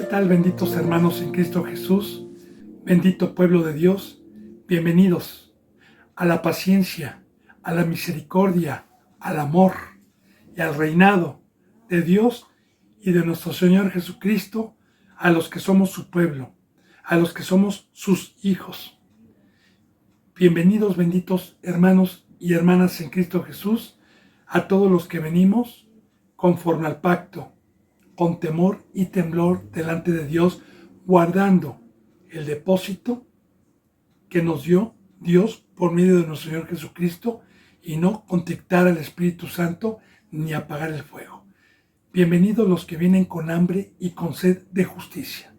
¿Qué tal, benditos hermanos en Cristo Jesús? Bendito pueblo de Dios, bienvenidos a la paciencia, a la misericordia, al amor y al reinado de Dios y de nuestro Señor Jesucristo, a los que somos su pueblo, a los que somos sus hijos. Bienvenidos, benditos hermanos y hermanas en Cristo Jesús, a todos los que venimos conforme al pacto, con temor y temblor delante de Dios, guardando el depósito que nos dio Dios por medio de nuestro Señor Jesucristo, y no contactar al Espíritu Santo ni apagar el fuego. Bienvenidos los que vienen con hambre y con sed de justicia,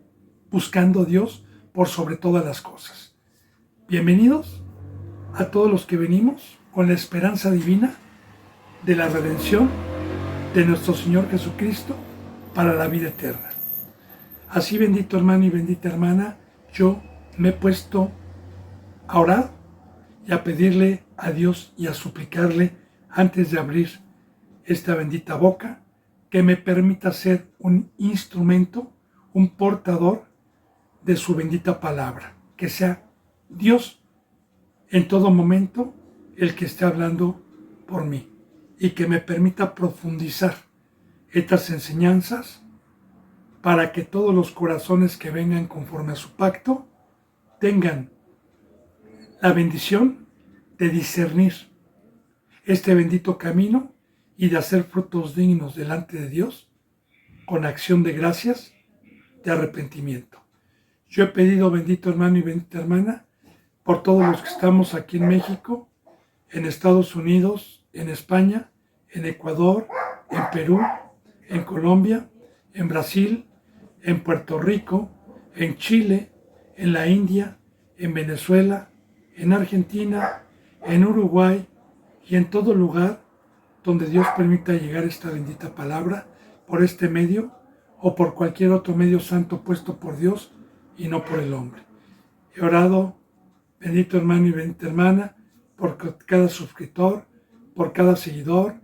buscando a Dios por sobre todas las cosas. Bienvenidos a todos los que venimos con la esperanza divina de la redención de nuestro Señor Jesucristo para la vida eterna. Así, bendito hermano y bendita hermana, yo me he puesto a orar y a pedirle a Dios y a suplicarle, antes de abrir esta bendita boca, que me permita ser un instrumento, un portador de su bendita palabra, que sea Dios en todo momento el que esté hablando por mí, y que me permita profundizar estas enseñanzas para que todos los corazones que vengan conforme a su pacto tengan la bendición de discernir este bendito camino y de hacer frutos dignos delante de Dios con acción de gracias, de arrepentimiento. Yo he pedido, bendito hermano y bendita hermana, por todos los que estamos aquí en México, en Estados Unidos, en España, en Ecuador, en Perú, en Colombia, en Brasil, en Puerto Rico, en Chile, en la India, en Venezuela, en Argentina, en Uruguay y en todo lugar donde Dios permita llegar esta bendita palabra por este medio o por cualquier otro medio santo puesto por Dios y no por el hombre. He orado, bendito hermano y bendita hermana, por cada suscriptor, por cada seguidor,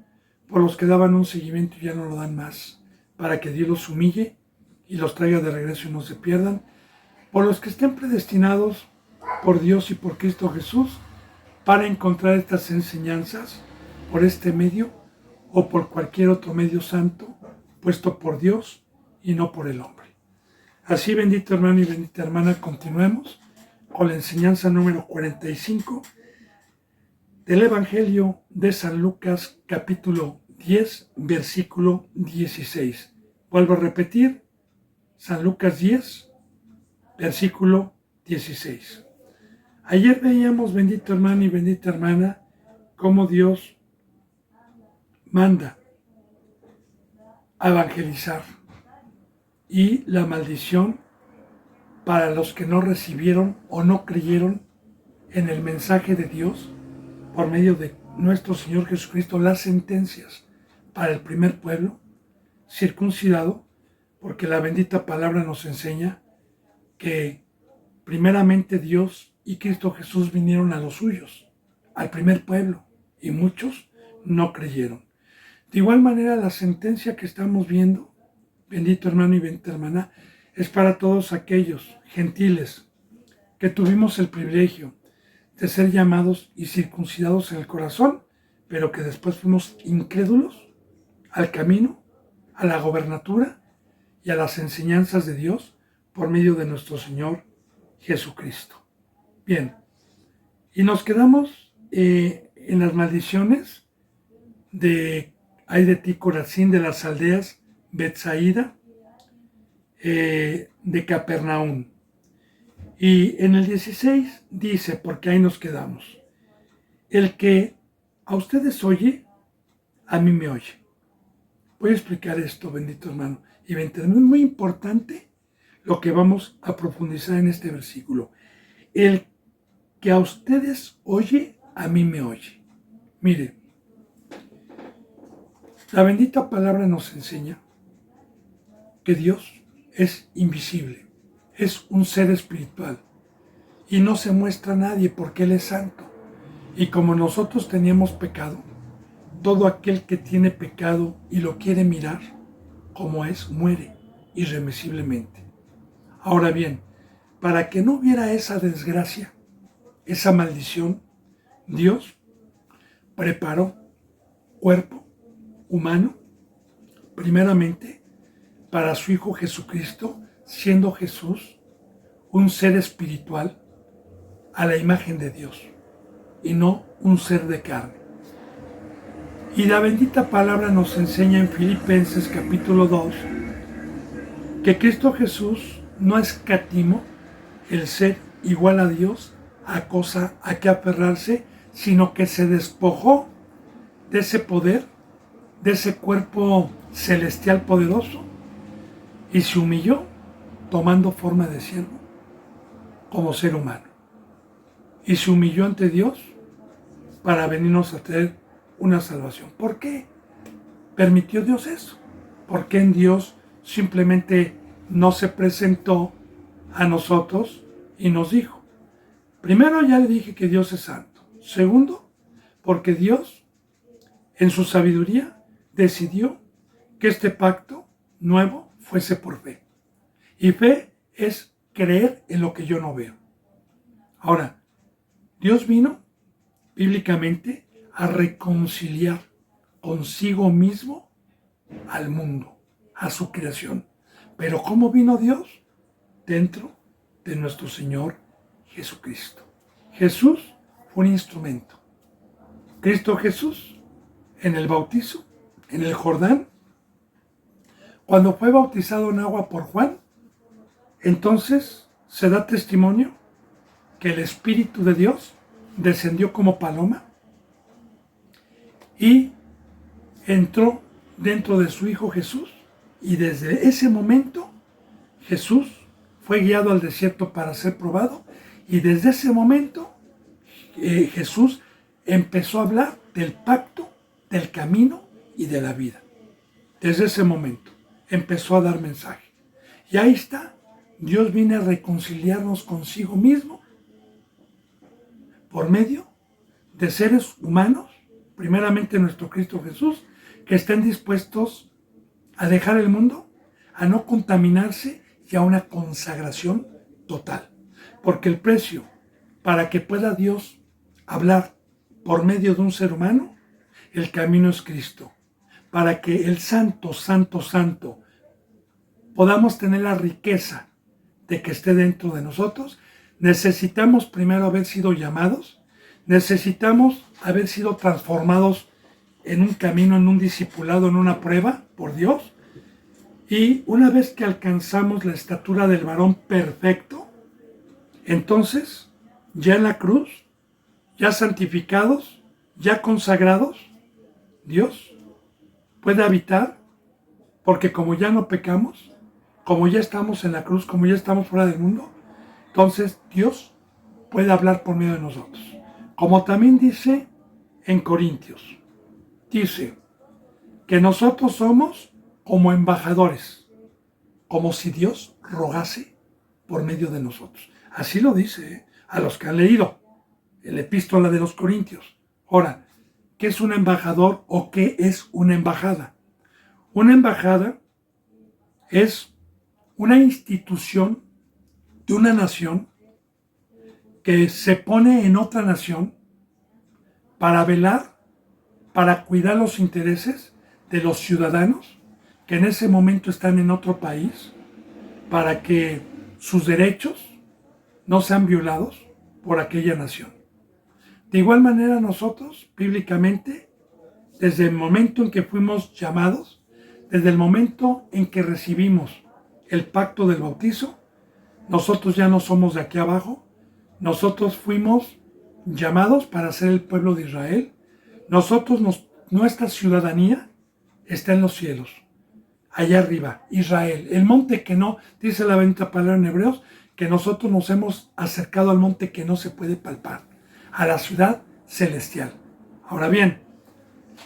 por los que daban un seguimiento y ya no lo dan más, para que Dios los humille y los traiga de regreso y no se pierdan, por los que estén predestinados por Dios y por Cristo Jesús para encontrar estas enseñanzas por este medio o por cualquier otro medio santo puesto por Dios y no por el hombre. Así, bendito hermano y bendita hermana, continuemos con la enseñanza número 45 del Evangelio de San Lucas, capítulo 10, versículo 16. Vuelvo a repetir, San Lucas 10, versículo 16. Ayer veíamos, bendito hermano y bendita hermana, cómo Dios manda a evangelizar y la maldición para los que no recibieron o no creyeron en el mensaje de Dios por medio de nuestro Señor Jesucristo, las sentencias para el primer pueblo circuncidado, porque la bendita palabra nos enseña que primeramente Dios y Cristo Jesús vinieron a los suyos, al primer pueblo, y muchos no creyeron. De igual manera, la sentencia que estamos viendo, bendito hermano y bendita hermana, es para todos aquellos gentiles que tuvimos el privilegio de ser llamados y circuncidados en el corazón, pero que después fuimos incrédulos al camino, a la gobernatura y a las enseñanzas de Dios por medio de nuestro Señor Jesucristo. Bien, y nos quedamos en las maldiciones de ay de ti, Corazín, de las aldeas Betsaida, de Capernaum. Y en el 16 dice, porque ahí nos quedamos, el que a ustedes oye, a mí me oye. Voy a explicar esto, bendito hermano y bendita hermana. Es muy importante lo que vamos a profundizar en este versículo. El que a ustedes oye, a mí me oye. Mire, la bendita palabra nos enseña que Dios es invisible, es un ser espiritual y no se muestra a nadie porque Él es santo. Y como nosotros teníamos pecado, todo aquel que tiene pecado y lo quiere mirar como es, muere irremisiblemente. Ahora bien, para que no hubiera esa desgracia, esa maldición, Dios preparó cuerpo humano, primeramente, para su Hijo Jesucristo, siendo Jesús un ser espiritual a la imagen de Dios y no un ser de carne. Y la bendita palabra nos enseña en Filipenses capítulo 2 que Cristo Jesús no escatimó el ser igual a Dios a cosa a que aferrarse, sino que se despojó de ese poder, de ese cuerpo celestial poderoso, y se humilló tomando forma de siervo como ser humano. Y se humilló ante Dios para venirnos a traer una salvación. ¿Por qué permitió Dios eso? ¿Por qué en Dios simplemente no se presentó a nosotros y nos dijo? Primero, ya le dije que Dios es santo. Segundo, porque Dios en su sabiduría decidió que este pacto nuevo fuese por fe. Y fe es creer en lo que yo no veo. Ahora, Dios vino bíblicamente a reconciliar consigo mismo al mundo, a su creación. Pero ¿cómo vino Dios? Dentro de nuestro Señor Jesucristo. Jesús fue un instrumento. Cristo Jesús, en el bautizo, en el Jordán, cuando fue bautizado en agua por Juan, entonces se da testimonio que el Espíritu de Dios descendió como paloma y entró dentro de su Hijo Jesús, y desde ese momento Jesús fue guiado al desierto para ser probado, y desde ese momento Jesús empezó a hablar del pacto, del camino y de la vida. Desde ese momento empezó a dar mensaje. Y ahí está, Dios viene a reconciliarnos consigo mismo por medio de seres humanos, primeramente nuestro Cristo Jesús, que estén dispuestos a dejar el mundo, a no contaminarse y a una consagración total. Porque el precio para que pueda Dios hablar por medio de un ser humano, el camino es Cristo. Para que el santo, santo, santo podamos tener la riqueza de que esté dentro de nosotros, necesitamos primero haber sido llamados, necesitamos haber sido transformados en un camino, en un discipulado, en una prueba por Dios. Y una vez que alcanzamos la estatura del varón perfecto, entonces ya en la cruz, ya santificados, ya consagrados, Dios puede habitar, porque como ya no pecamos, como ya estamos en la cruz, como ya estamos fuera del mundo, entonces Dios puede hablar por medio de nosotros. Como también dice en Corintios, dice que nosotros somos como embajadores, como si Dios rogase por medio de nosotros. Así lo dice a los que han leído el epístola de los Corintios. Ahora, ¿qué es un embajador o qué es una embajada? Una embajada es una institución de una nación que se pone en otra nación para velar, para cuidar los intereses de los ciudadanos que en ese momento están en otro país, para que sus derechos no sean violados por aquella nación. De igual manera nosotros, bíblicamente, desde el momento en que fuimos llamados, desde el momento en que recibimos el pacto del bautizo, nosotros ya no somos de aquí abajo, nosotros fuimos llamados para ser el pueblo de Israel. Nuestra ciudadanía está en los cielos, allá arriba, Israel, el monte que no, dice la bendita palabra en Hebreos, que nosotros nos hemos acercado al monte que no se puede palpar, a la ciudad celestial. Ahora bien,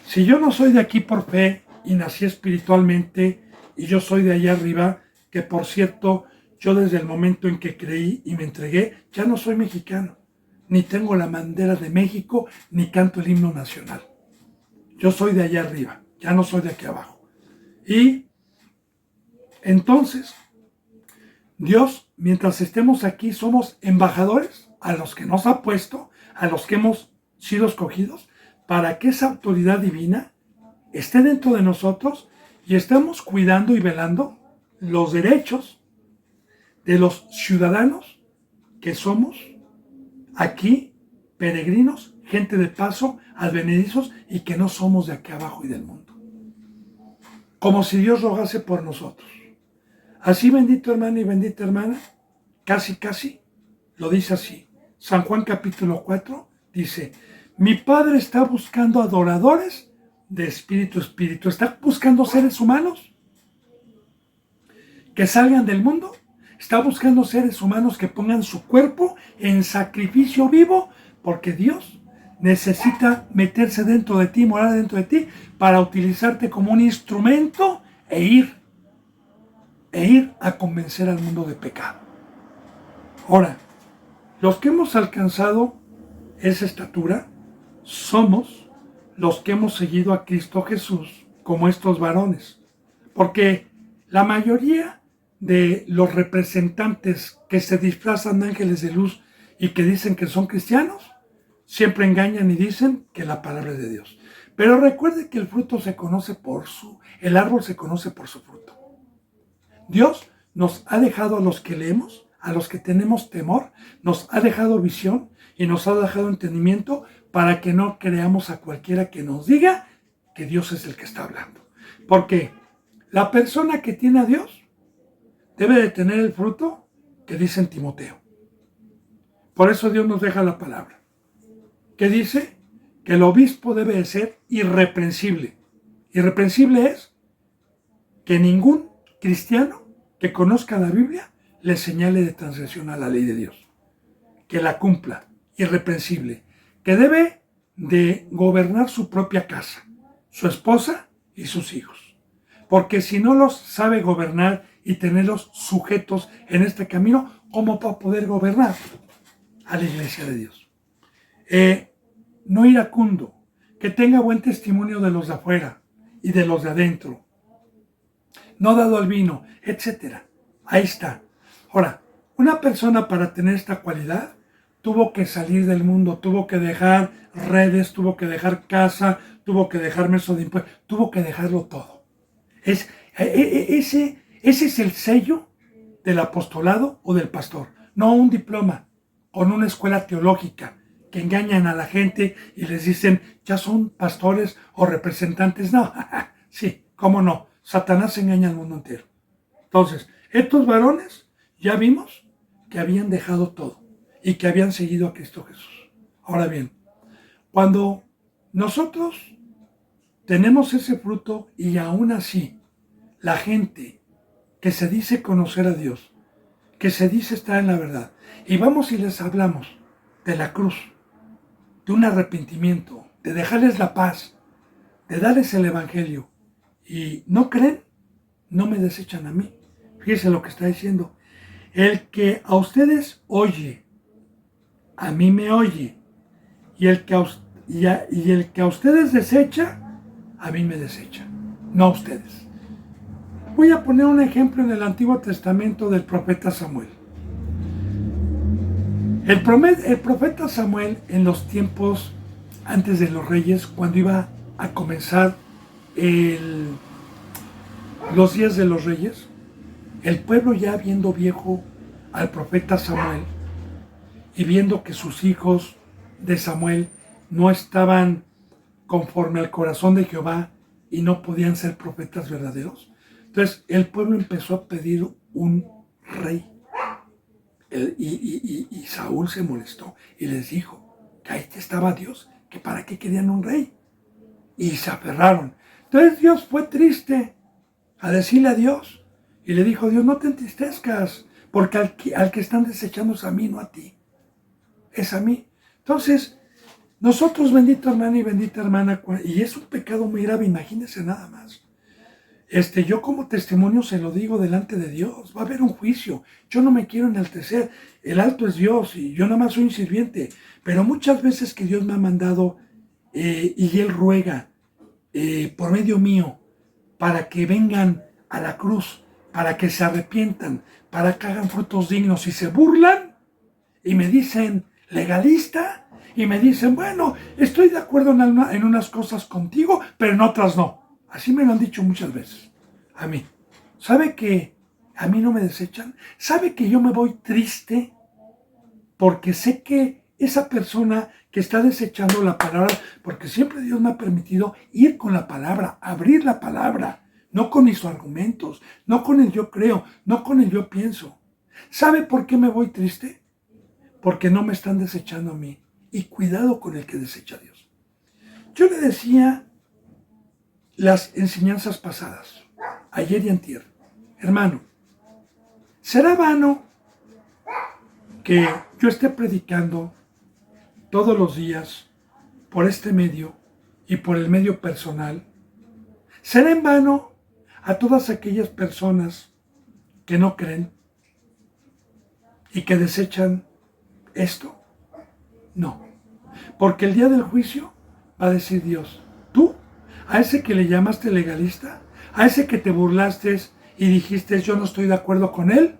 si yo no soy de aquí por fe y nací espiritualmente y yo soy de allá arriba, que por cierto, yo desde el momento en que creí y me entregué, ya no soy mexicano, ni tengo la bandera de México, ni canto el himno nacional. Yo soy de allá arriba, ya no soy de aquí abajo. Y entonces, Dios, mientras estemos aquí, somos embajadores a los que nos ha puesto, a los que hemos sido escogidos, para que esa autoridad divina esté dentro de nosotros y estemos cuidando y velando los derechos de los ciudadanos que somos aquí, peregrinos, gente de paso, advenedizos y que no somos de aquí abajo y del mundo. Como si Dios rogase por nosotros. Así, bendito hermano y bendita hermana, casi, lo dice así. San Juan capítulo 4 dice, mi Padre está buscando adoradores de espíritu a espíritu. Está buscando seres humanos que salgan del mundo. Está buscando seres humanos que pongan su cuerpo en sacrificio vivo, porque Dios necesita meterse dentro de ti, morar dentro de ti, para utilizarte como un instrumento e ir a convencer al mundo de pecado. Ahora, los que hemos alcanzado esa estatura somos los que hemos seguido a Cristo Jesús como estos varones, porque la mayoría de los representantes que se disfrazan de ángeles de luz y que dicen que son cristianos, siempre engañan y dicen que la palabra es de Dios. Pero recuerde que el árbol se conoce por su fruto. Dios nos ha dejado a los que leemos, a los que tenemos temor, nos ha dejado visión y nos ha dejado entendimiento para que no creamos a cualquiera que nos diga que Dios es el que está hablando. Porque la persona que tiene a Dios debe de tener el fruto que dice en Timoteo. Por eso Dios nos deja la palabra, que dice que el obispo debe de ser irreprensible. Irreprensible es que ningún cristiano que conozca la Biblia le señale de transgresión a la ley de Dios, que la cumpla, irreprensible, que debe de gobernar su propia casa, su esposa y sus hijos, porque si no los sabe gobernar y tenerlos sujetos en este camino, ¿cómo va a poder gobernar a la iglesia de Dios? No iracundo, que tenga buen testimonio de los de afuera y de los de adentro, no dado al vino, etc. Ahí está. Ahora, una persona para tener esta cualidad tuvo que salir del mundo, tuvo que dejar redes, tuvo que dejar casa, tuvo que dejar meso de impuestos, tuvo que dejarlo todo. Ese es el sello del apostolado o del pastor, no un diploma con una escuela teológica que engañan a la gente y les dicen, ya son pastores o representantes. No, sí, cómo no, Satanás engaña al mundo entero. Entonces, estos varones ya vimos que habían dejado todo y que habían seguido a Cristo Jesús. Ahora bien, cuando nosotros tenemos ese fruto y aún así la gente que se dice conocer a Dios, que se dice estar en la verdad, y vamos y les hablamos de la cruz, de un arrepentimiento, de dejarles la paz, de darles el evangelio, y no creen, no me desechan a mí. Fíjense lo que está diciendo. El que a ustedes oye, a mí me oye, y el que a ustedes desecha, a mí me desecha, no a ustedes. Voy a poner un ejemplo en el Antiguo Testamento del profeta Samuel. El profeta Samuel, en los tiempos antes de los reyes, cuando iba a comenzar los días de los reyes, el pueblo ya viendo viejo al profeta Samuel y viendo que sus hijos de Samuel no estaban conforme al corazón de Jehová y no podían ser profetas verdaderos, entonces el pueblo empezó a pedir un rey. Y Saúl se molestó y les dijo que ahí estaba Dios, que para qué querían un rey. Y se aferraron. Entonces Dios fue triste a decirle a Dios y le dijo, Dios, no te entristezcas, porque al que están desechando es a mí, no a ti. Es a mí. Entonces, nosotros, bendito hermano y bendita hermana, y es un pecado muy grave, imagínense nada más. Yo como testimonio se lo digo delante de Dios, va a haber un juicio, yo no me quiero enaltecer, el alto es Dios y yo nada más soy un sirviente, pero muchas veces que Dios me ha mandado y Él ruega por medio mío para que vengan a la cruz para que se arrepientan, para que hagan frutos dignos y se burlan y me dicen legalista y me dicen, bueno, estoy de acuerdo en unas cosas contigo, pero en otras no. Así me lo han dicho muchas veces a mí. ¿Sabe que a mí no me desechan? ¿Sabe que yo me voy triste? Porque sé que esa persona que está desechando la palabra, porque siempre Dios me ha permitido ir con la palabra, abrir la palabra, no con mis argumentos, no con el yo creo, no con el yo pienso. ¿Sabe por qué me voy triste? Porque no me están desechando a mí. Y cuidado con el que desecha a Dios. Yo le decía las enseñanzas pasadas, ayer y antier, hermano, ¿será vano que yo esté predicando todos los días por este medio y por el medio personal? ¿Será en vano a todas aquellas personas que no creen y que desechan esto? No, porque el día del juicio va a decir Dios, tú, a ese que le llamaste legalista, a ese que te burlaste y dijiste yo no estoy de acuerdo con él,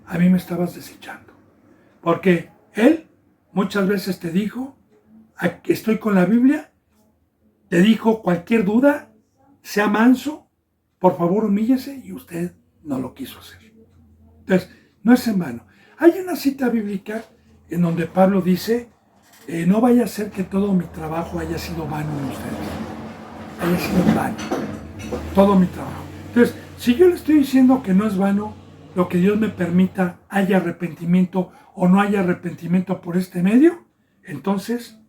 a mí me estabas desechando. Porque él muchas veces te dijo, estoy con la Biblia, te dijo cualquier duda, sea manso, por favor humíllese, y usted no lo quiso hacer. Entonces, no es en vano. Hay una cita bíblica en donde Pablo dice, no vaya a ser que todo mi trabajo haya sido vano en ustedes, haya sido vano, todo mi trabajo. Entonces, si yo le estoy diciendo que no es vano, lo que Dios me permita, haya arrepentimiento o no haya arrepentimiento por este medio, entonces,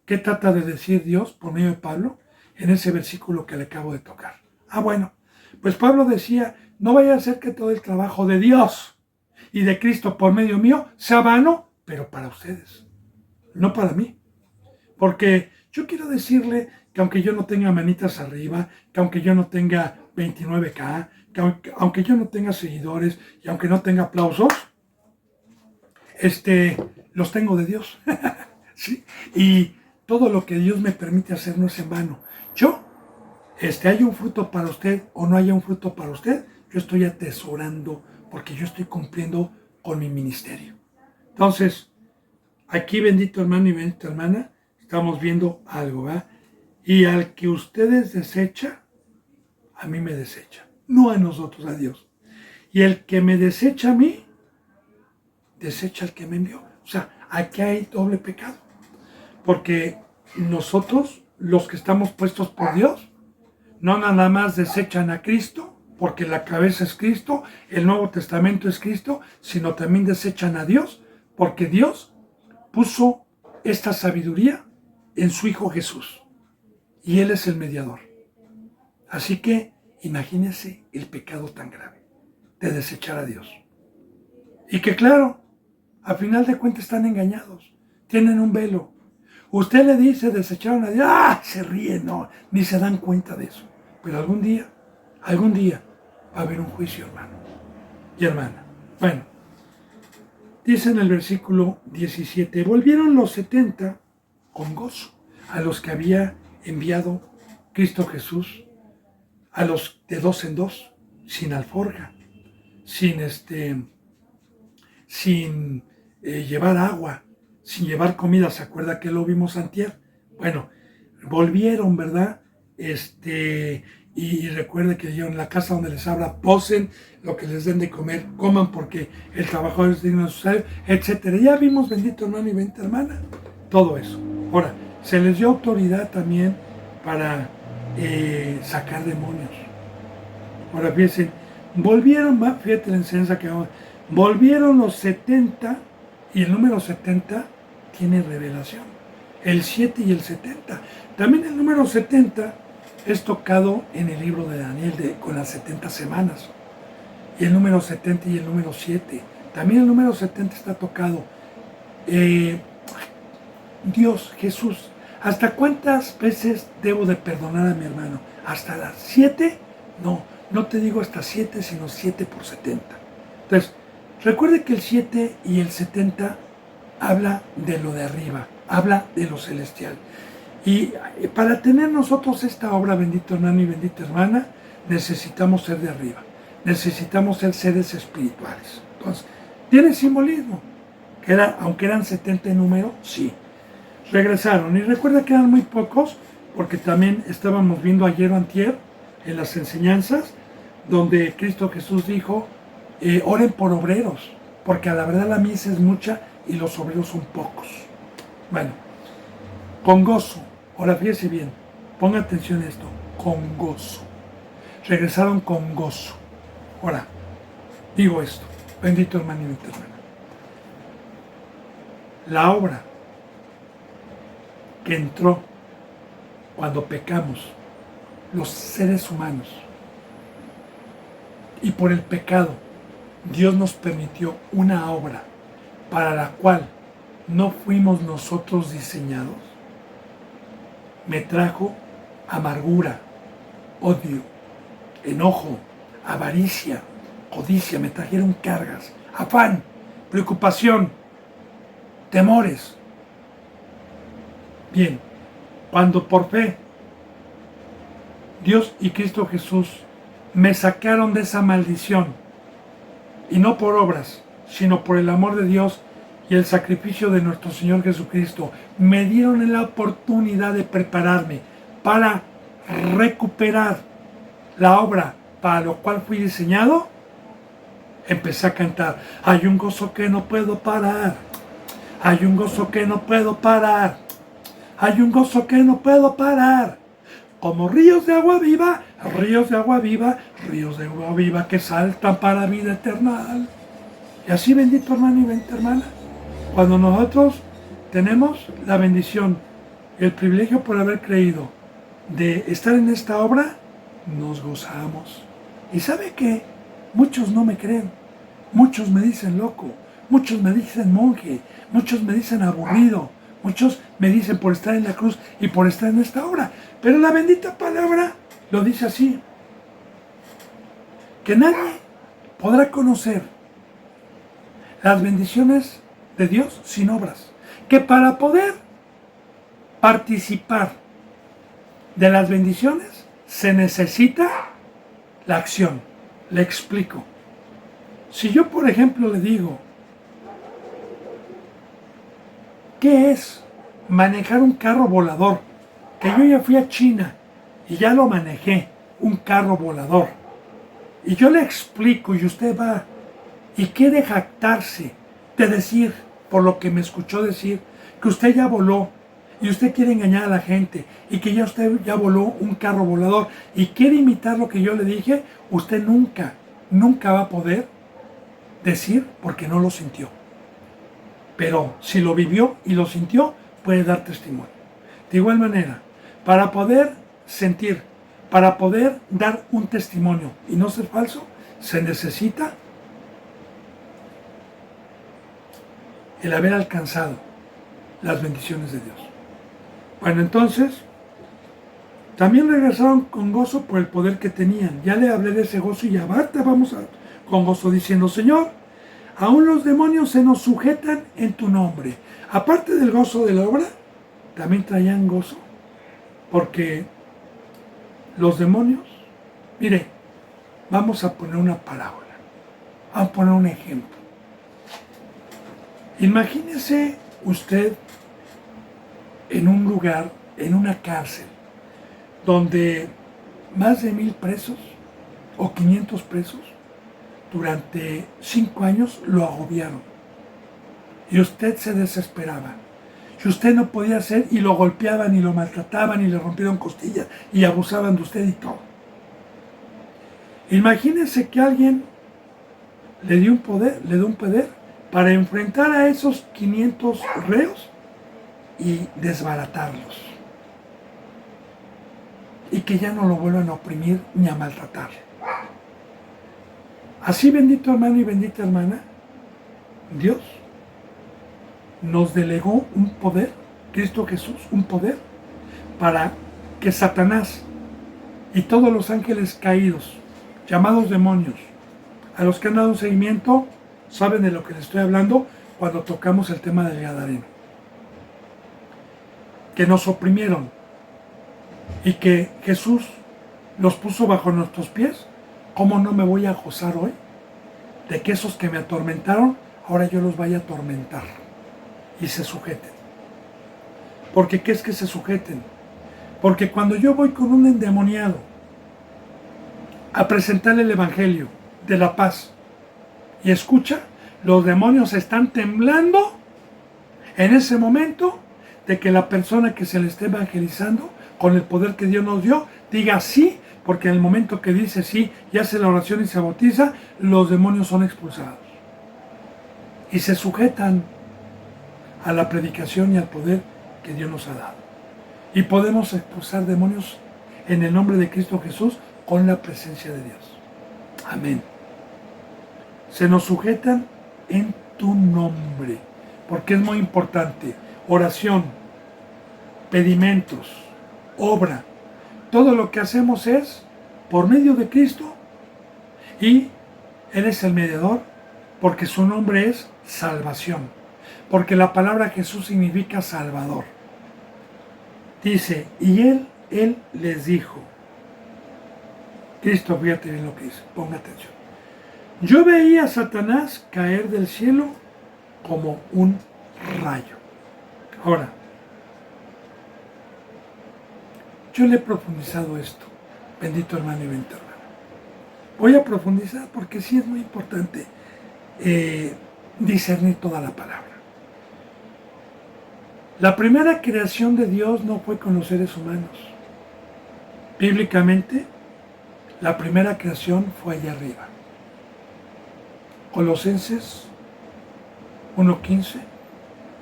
¿qué trata de decir Dios por medio de Pablo en ese versículo que le acabo de tocar? Bueno, pues Pablo decía, no vaya a ser que todo el trabajo de Dios y de Cristo por medio mío sea vano, pero para ustedes, no para mí. Porque yo quiero decirle que aunque yo no tenga manitas arriba, que aunque yo no tenga 29K, que aunque yo no tenga seguidores y aunque no tenga aplausos, los tengo de Dios. ¿Sí? Y todo lo que Dios me permite hacer no es en vano. Yo, haya un fruto para usted o no haya un fruto para usted, yo estoy atesorando porque yo estoy cumpliendo con mi ministerio. Entonces, aquí, bendito hermano y bendita hermana, estamos viendo algo, ¿verdad? Y al que ustedes desecha, a mí me desecha. No a nosotros, a Dios. Y el que me desecha a mí, desecha al que me envió. O sea, aquí hay doble pecado. Porque nosotros, los que estamos puestos por Dios, no nada más desechan a Cristo, porque la cabeza es Cristo, el Nuevo Testamento es Cristo, sino también desechan a Dios, porque Dios puso esta sabiduría en su Hijo Jesús. Y Él es el mediador. Así que imagínense el pecado tan grave de desechar a Dios. Y que claro, al final de cuentas están engañados. Tienen un velo. Usted le dice desecharon a Dios. ¡Ah! Se ríen, no, ni se dan cuenta de eso. Pero algún día va a haber un juicio, hermano y hermana. Bueno, dice en el versículo 17, volvieron los 70 con gozo a los que había enviado Cristo Jesús, a los de dos en dos, sin alforja, sin llevar agua, sin llevar comida. ¿Se acuerda que lo vimos antier? Bueno, volvieron, ¿verdad? Y recuerde que yo en la casa donde les habla, posen lo que les den de comer, coman porque el trabajador es digno de su salario, etc. Ya vimos, bendito hermano y bendita hermana, todo eso. Ahora, se les dio autoridad también para sacar demonios. Ahora fíjense, fíjate la enseñanza que vamos, volvieron los 70, y el número 70 tiene revelación, el 7 y el 70. También el número 70 es tocado en el libro de Daniel con las 70 semanas. Y el número 70 y el número 7. También el número 70 está tocado. Dios, Jesús, ¿hasta cuántas veces debo de perdonar a mi hermano? ¿Hasta las 7? No te digo hasta 7, sino 7 por 70. Entonces, recuerde que el 7 y el 70 habla de lo de arriba, habla de lo celestial. Y para tener nosotros esta obra, bendito hermano y bendita hermana, necesitamos ser de arriba. necesitamos ser seres espirituales. Entonces, tiene simbolismo. Aunque eran 70 en número, sí. Regresaron. Y recuerda que eran muy pocos, porque también estábamos viendo ayer o antier en las enseñanzas, donde Cristo Jesús dijo, oren por obreros, porque a la verdad la mies es mucha y los obreros son pocos. Bueno, con gozo. Ahora fíjese bien, ponga atención a esto, con gozo. Regresaron con gozo. Ahora, digo esto, bendito hermano y bendita hermana. La obra que entró cuando pecamos, los seres humanos, y por el pecado, Dios nos permitió una obra para la cual no fuimos nosotros diseñados, me trajo amargura, odio, enojo, avaricia, codicia, me trajeron cargas, afán, preocupación, temores. Bien, cuando por fe Dios y Cristo Jesús me sacaron de esa maldición, y no por obras, sino por el amor de Dios y el sacrificio de nuestro Señor Jesucristo, me dieron la oportunidad de prepararme para recuperar la obra para lo cual fui diseñado. Empecé a cantar, hay un gozo que no puedo parar, hay un gozo que no puedo parar, hay un gozo que no puedo parar, como ríos de agua viva, ríos de agua viva, ríos de agua viva que saltan para vida eterna. Y así, bendito hermano y bendita hermana, cuando nosotros tenemos la bendición y el privilegio por haber creído de estar en esta obra, nos gozamos. ¿Y sabe qué? Muchos no me creen, muchos me dicen loco, muchos me dicen monje, muchos me dicen aburrido, muchos me dicen por estar en la cruz y por estar en esta obra. Pero la bendita palabra lo dice así, que nadie podrá conocer las bendiciones de Dios sin obras, que para poder participar de las bendiciones se necesita la acción. Le explico. Si yo, por ejemplo, le digo, ¿qué es manejar un carro volador? Que yo ya fui a China y ya lo manejé, un carro volador. Y yo le explico y usted va y quiere jactarse de decir, por lo que me escuchó decir, que usted ya voló y usted quiere engañar a la gente y que ya usted ya voló un carro volador y quiere imitar lo que yo le dije, usted nunca va a poder decir porque no lo sintió. Pero si lo vivió y lo sintió, puede dar testimonio. De igual manera, para poder sentir, para poder dar un testimonio y no ser falso, se necesita el haber alcanzado las bendiciones de Dios. Bueno, entonces, también regresaron con gozo por el poder que tenían. Ya le hablé de ese gozo y ahorita con gozo diciendo, Señor, aún los demonios se nos sujetan en tu nombre. Aparte del gozo de la obra, también traían gozo, porque los demonios, mire, vamos a poner una parábola, vamos a poner un ejemplo. Imagínese usted en un lugar, en una cárcel, donde más de 1000 presos o 500 presos durante 5 años lo agobiaron. Y usted se desesperaba. Y usted no podía hacer y lo golpeaban y lo maltrataban y le rompieron costillas y abusaban de usted y todo. Imagínese que alguien le dio un poder para enfrentar a esos 500 reos y desbaratarlos. Y que ya no lo vuelvan a oprimir ni a maltratar. Así, bendito hermano y bendita hermana, Dios nos delegó un poder, Cristo Jesús, un poder, para que Satanás y todos los ángeles caídos, llamados demonios, a los que han dado un seguimiento, saben de lo que les estoy hablando cuando tocamos el tema del Gadareno, que nos oprimieron y que Jesús los puso bajo nuestros pies ¿cómo no me voy a gozar hoy de que esos que me atormentaron, ahora yo los vaya a atormentar y se sujeten? Porque ¿qué es que se sujeten? Porque cuando yo voy con un endemoniado a presentarle el evangelio de la paz y escucha, los demonios están temblando en ese momento de que la persona que se le esté evangelizando con el poder que Dios nos dio diga sí, porque en el momento que dice sí y hace la oración y se bautiza, los demonios son expulsados y se sujetan a la predicación y al poder que Dios nos ha dado. Y podemos expulsar demonios en el nombre de Cristo Jesús con la presencia de Dios. Amén. Se nos sujetan en tu nombre, porque es muy importante. Oración, pedimentos, obra, todo lo que hacemos es por medio de Cristo y Él es el mediador, porque su nombre es salvación, porque la palabra Jesús significa salvador. Dice, y Él les dijo, Cristo, fíjate bien lo que dice, ponga atención. Yo veía a Satanás caer del cielo como un rayo. Ahora, yo le he profundizado esto, bendito hermano y bendita hermana. Voy a profundizar porque sí es muy importante discernir toda la palabra. La primera creación de Dios no fue con los seres humanos. Bíblicamente, la primera creación fue allá arriba. Colosenses 1:15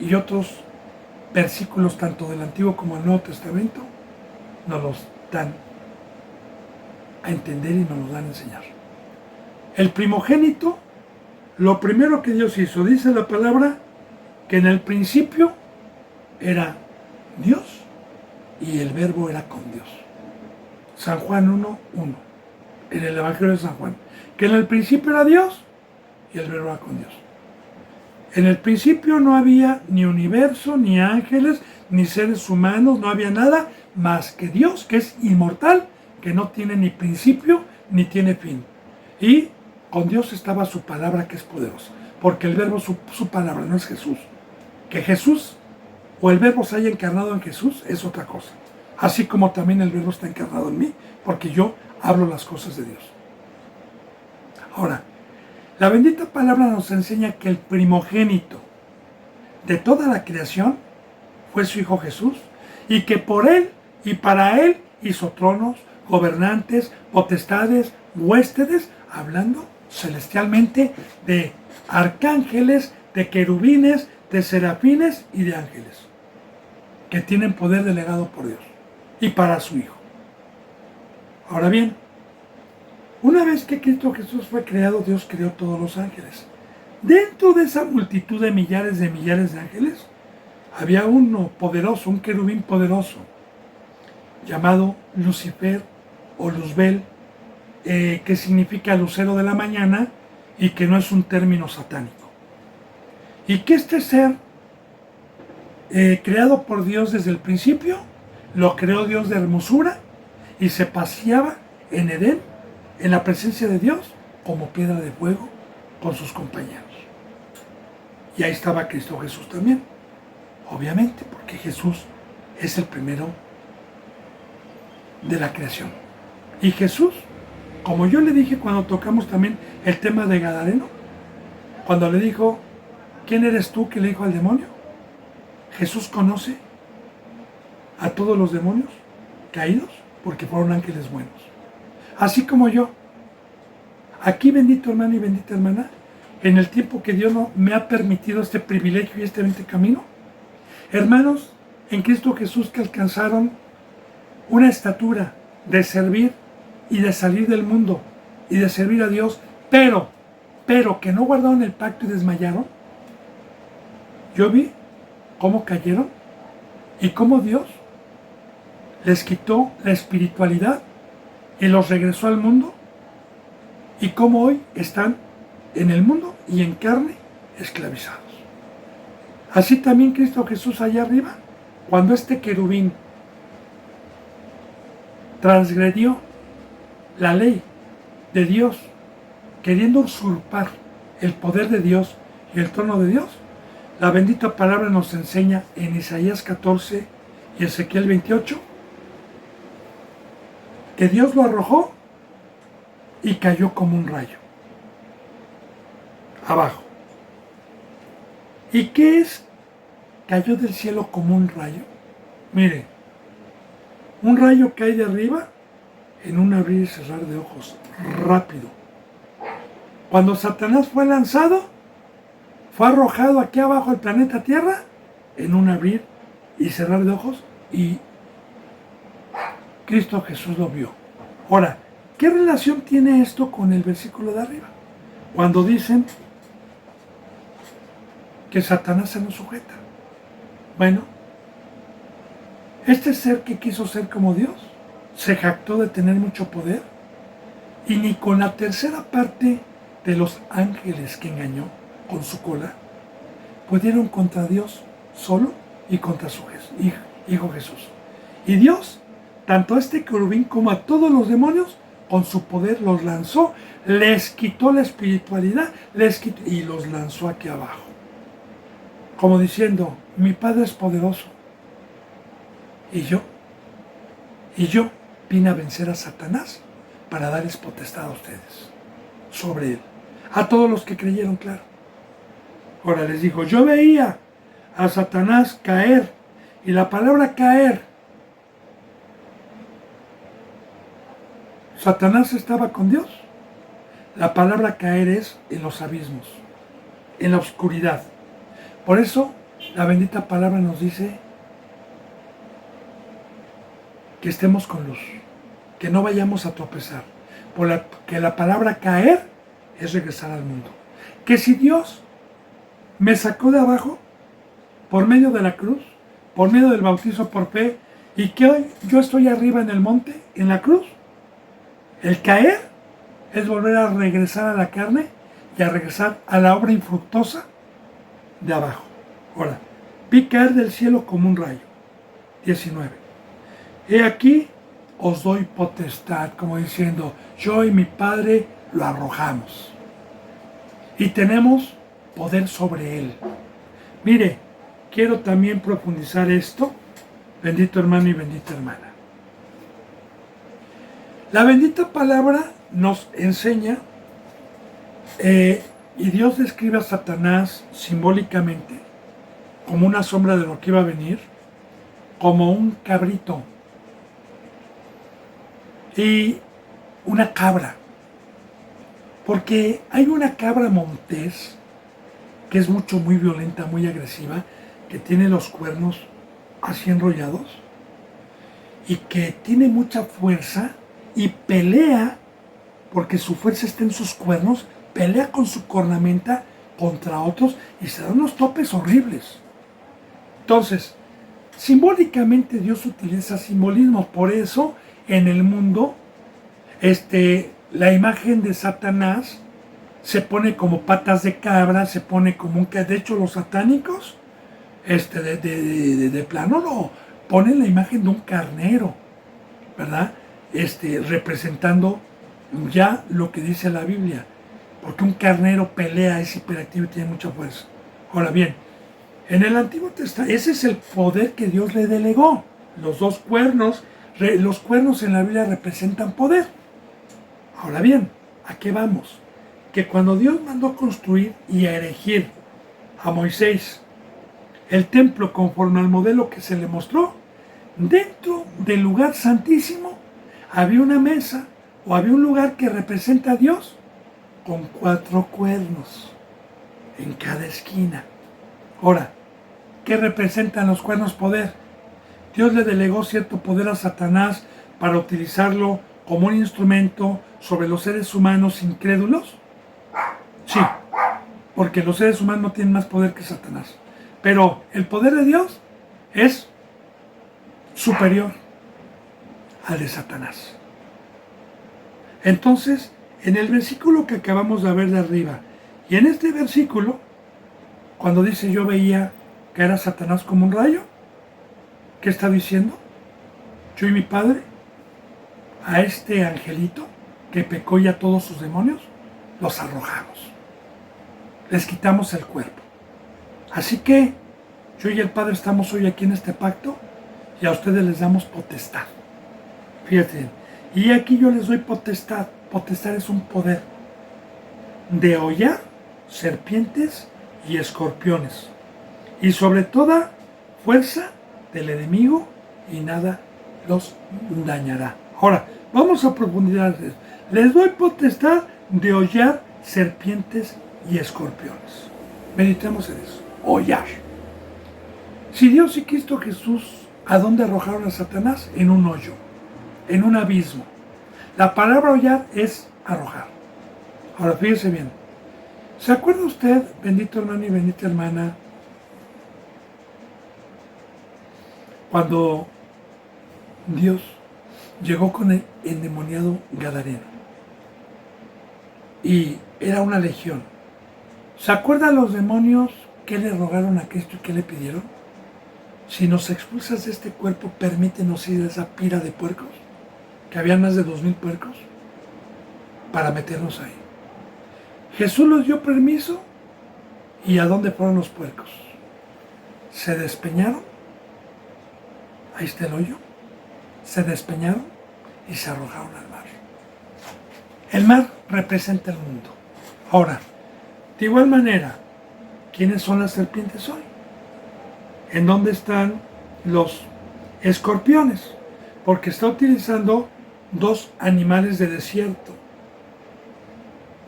y otros versículos tanto del Antiguo como del Nuevo Testamento nos los dan a entender y nos los dan a enseñar. El primogénito, lo primero que Dios hizo, dice la palabra, que en el principio era Dios y el verbo era con Dios. San Juan 1:1, en el Evangelio de San Juan, que en el principio era Dios y el verbo era con Dios. En el principio no había ni universo, ni ángeles, ni seres humanos, no había nada más que Dios, que es inmortal, que no tiene ni principio ni tiene fin. Y con Dios estaba su palabra, que es poderosa, porque el verbo, su palabra, no es Jesús. Que Jesús o el verbo se haya encarnado en Jesús es otra cosa. Así como también el verbo está encarnado en mí, porque yo hablo las cosas de Dios. Ahora, la bendita palabra nos enseña que el primogénito de toda la creación fue su Hijo Jesús, y que por Él y para Él hizo tronos, gobernantes, potestades, huéspedes, hablando celestialmente de arcángeles, de querubines, de serafines y de ángeles, que tienen poder delegado por Dios y para su Hijo. Ahora bien, una vez que Cristo Jesús fue creado, Dios creó todos los ángeles. Dentro de esa multitud de millares de ángeles, había uno poderoso, un querubín poderoso, llamado Lucifer o Luzbel, que significa lucero de la mañana y que no es un término satánico. Y que este ser, creado por Dios desde el principio, lo creó Dios de hermosura y se paseaba en Edén, en la presencia de Dios, como piedra de fuego con sus compañeros. Y ahí estaba Cristo Jesús también, obviamente, porque Jesús es el primero de la creación. Y Jesús, como yo le dije cuando tocamos también el tema de Gadareno, cuando le dijo, ¿quién eres tú?, que le dijo al demonio. Jesús conoce a todos los demonios caídos porque fueron ángeles buenos. Así como yo. Aquí, bendito hermano y bendita hermana, en el tiempo que Dios me ha permitido este privilegio y este camino, hermanos en Cristo Jesús que alcanzaron una estatura de servir y de salir del mundo y de servir a Dios, pero que no guardaron el pacto y desmayaron. Yo vi cómo cayeron y cómo Dios les quitó la espiritualidad y los regresó al mundo, y cómo hoy están en el mundo y en carne esclavizados. Así también Cristo Jesús allá arriba, cuando este querubín transgredió la ley de Dios, queriendo usurpar el poder de Dios y el trono de Dios, la bendita palabra nos enseña en Isaías 14 y Ezequiel 28 que Dios lo arrojó y cayó como un rayo abajo. ¿Y qué es? Cayó del cielo como un rayo. Mire, un rayo cae de arriba en un abrir y cerrar de ojos, rápido. Cuando Satanás fue lanzado, fue arrojado aquí abajo al planeta Tierra en un abrir y cerrar de ojos, y Cristo Jesús lo vio. Ahora, ¿qué relación tiene esto con el versículo de arriba? Cuando dicen que Satanás se nos sujeta. Bueno, este ser que quiso ser como Dios se jactó de tener mucho poder, y ni con la tercera parte de los ángeles que engañó con su cola pudieron contra Dios solo y contra su Hijo Jesús. Y Dios, tanto a este querubín como a todos los demonios, con su poder los lanzó, les quitó la espiritualidad, y los lanzó aquí abajo. Como diciendo, mi Padre es poderoso. Y yo vine a vencer a Satanás para darles potestad a ustedes sobre él. A todos los que creyeron, claro. Ahora les digo, yo veía a Satanás caer, y la palabra caer, Satanás estaba con Dios. La palabra caer es en los abismos, en la oscuridad. Por eso la bendita palabra nos dice que estemos con luz, que no vayamos a tropezar, que la palabra caer es regresar al mundo. Que si Dios me sacó de abajo por medio de la cruz, por medio del bautizo por fe, y que hoy yo estoy arriba en el monte, en la cruz, el caer es volver a regresar a la carne y a regresar a la obra infructuosa de abajo. Ahora, vi caer del cielo como un rayo. 19. He aquí os doy potestad, como diciendo, yo y mi Padre lo arrojamos. Y tenemos poder sobre él. Mire, quiero también profundizar esto, bendito hermano y bendita hermana. La bendita palabra nos enseña, y Dios describe a Satanás simbólicamente como una sombra de lo que iba a venir, como un cabrito y una cabra. Porque hay una cabra montés que es muy violenta, muy agresiva, que tiene los cuernos así enrollados y que tiene mucha fuerza y pelea, porque su fuerza está en sus cuernos, pelea con su cornamenta contra otros y se da unos topes horribles. Entonces, simbólicamente Dios utiliza simbolismos. Por eso en el mundo la imagen de Satanás se pone como patas de cabra, se pone como un... De hecho, los satánicos de plano lo ponen la imagen de un carnero, ¿verdad? Representando ya lo que dice la Biblia, porque un carnero pelea, es hiperactivo y tiene mucha fuerza. Ahora bien, en el Antiguo Testamento, ese es el poder que Dios le delegó. Los dos cuernos, los cuernos en la Biblia representan poder. Ahora bien, ¿a qué vamos? Que cuando Dios mandó construir y a erigir a Moisés el templo conforme al modelo que se le mostró, dentro del lugar santísimo había una mesa o había un lugar que representa a Dios con 4 cuernos en cada esquina. Ahora, ¿qué representan los cuernos? Poder. Dios le delegó cierto poder a Satanás para utilizarlo como un instrumento sobre los seres humanos incrédulos. Sí, porque los seres humanos no tienen más poder que Satanás. Pero el poder de Dios es superior al de Satanás. Entonces, en el versículo que acabamos de ver de arriba, y en este versículo, cuando dice yo veía que era Satanás como un rayo, ¿qué está diciendo? Yo y mi Padre, a este angelito que pecó y a todos sus demonios, los arrojamos. Les quitamos el cuerpo. Así que yo y el Padre estamos hoy aquí en este pacto y a ustedes les damos potestad. Fíjate bien. Y aquí yo les doy potestad. Potestad es un poder de hollar serpientes y escorpiones. Y sobre toda fuerza del enemigo y nada los dañará. Ahora, vamos a profundizar. Les doy potestad de hollar serpientes y escorpiones. Meditemos en eso. Hollar. Si Dios y Cristo Jesús, ¿a dónde arrojaron a Satanás? En un hoyo, en un abismo. La palabra hollar es arrojar. Ahora fíjese bien. ¿Se acuerda usted, bendito hermano y bendita hermana, cuando Dios llegó con el endemoniado Gadareno? Y era una legión. ¿Se acuerdan los demonios que le rogaron a Cristo y que le pidieron? Si nos expulsas de este cuerpo, permítenos ir a esa pira de puercos, que había más de 2000 puercos, para meternos ahí. Jesús les dio permiso, ¿y a dónde fueron los puercos? Se despeñaron, ahí está el hoyo, se despeñaron y se arrojaron al mar. El mar representa el mundo. Ahora, de igual manera, ¿quiénes son las serpientes hoy? ¿En dónde están los escorpiones? Porque está utilizando dos animales de desierto.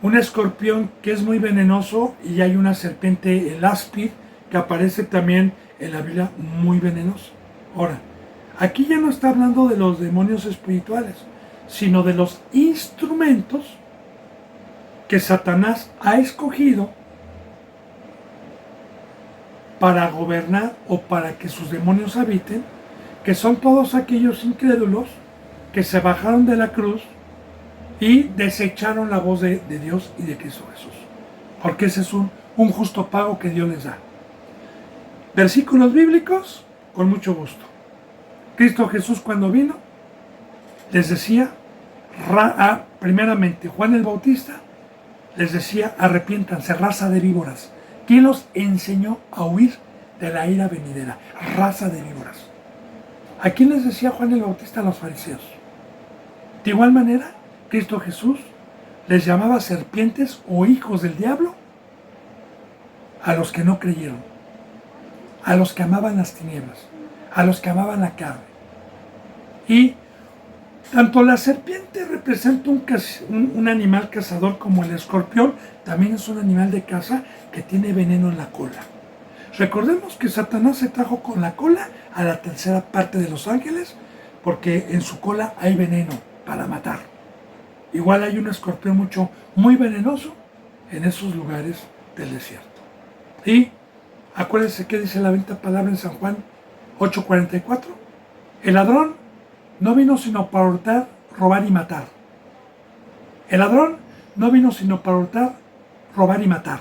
Un escorpión que es muy venenoso y hay una serpiente, el áspid, que aparece también en la Biblia, muy venenoso. Ahora, aquí ya no está hablando de los demonios espirituales, sino de los instrumentos que Satanás ha escogido para gobernar o para que sus demonios habiten, que son todos aquellos incrédulos que se bajaron de la cruz y desecharon la voz de Dios y de Cristo Jesús. Porque ese es un justo pago que Dios les da. Versículos bíblicos, con mucho gusto. Cristo Jesús cuando vino, les decía, primeramente Juan el Bautista, les decía, arrepiéntanse, raza de víboras. ¿Quién los enseñó a huir de la ira venidera? Raza de víboras. ¿A quién les decía Juan el Bautista? A los fariseos. De igual manera, Cristo Jesús les llamaba serpientes o hijos del diablo a los que no creyeron, a los que amaban las tinieblas, a los que amaban la carne. Y tanto la serpiente representa un animal cazador como el escorpión también es un animal de caza que tiene veneno en la cola. Recordemos que Satanás se trajo con la cola a la tercera parte de los ángeles porque en su cola hay veneno para matar. Igual hay un escorpión muy venenoso en esos lugares del desierto. Y acuérdense que dice la bendita palabra en San Juan 8:44. El ladrón no vino sino para hurtar, robar y matar. El ladrón no vino sino para hurtar, robar y matar.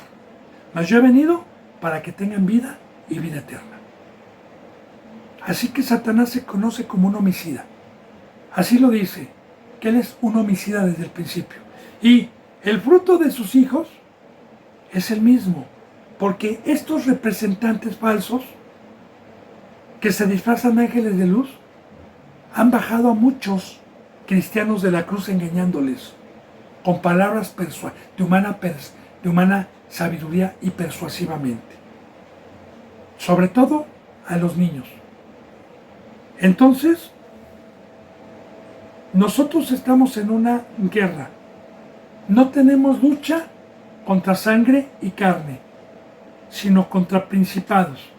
Mas yo he venido para que tengan vida y vida eterna. Así que Satanás se conoce como un homicida. Así lo dice, que él es un homicida desde el principio. Y el fruto de sus hijos es el mismo, porque estos representantes falsos que se disfrazan de ángeles de luz han bajado a muchos cristianos de la cruz engañándoles con palabras de humana sabiduría y persuasivamente. Sobre todo a los niños. Entonces, nosotros estamos en una guerra. No tenemos lucha contra sangre y carne, sino contra principados.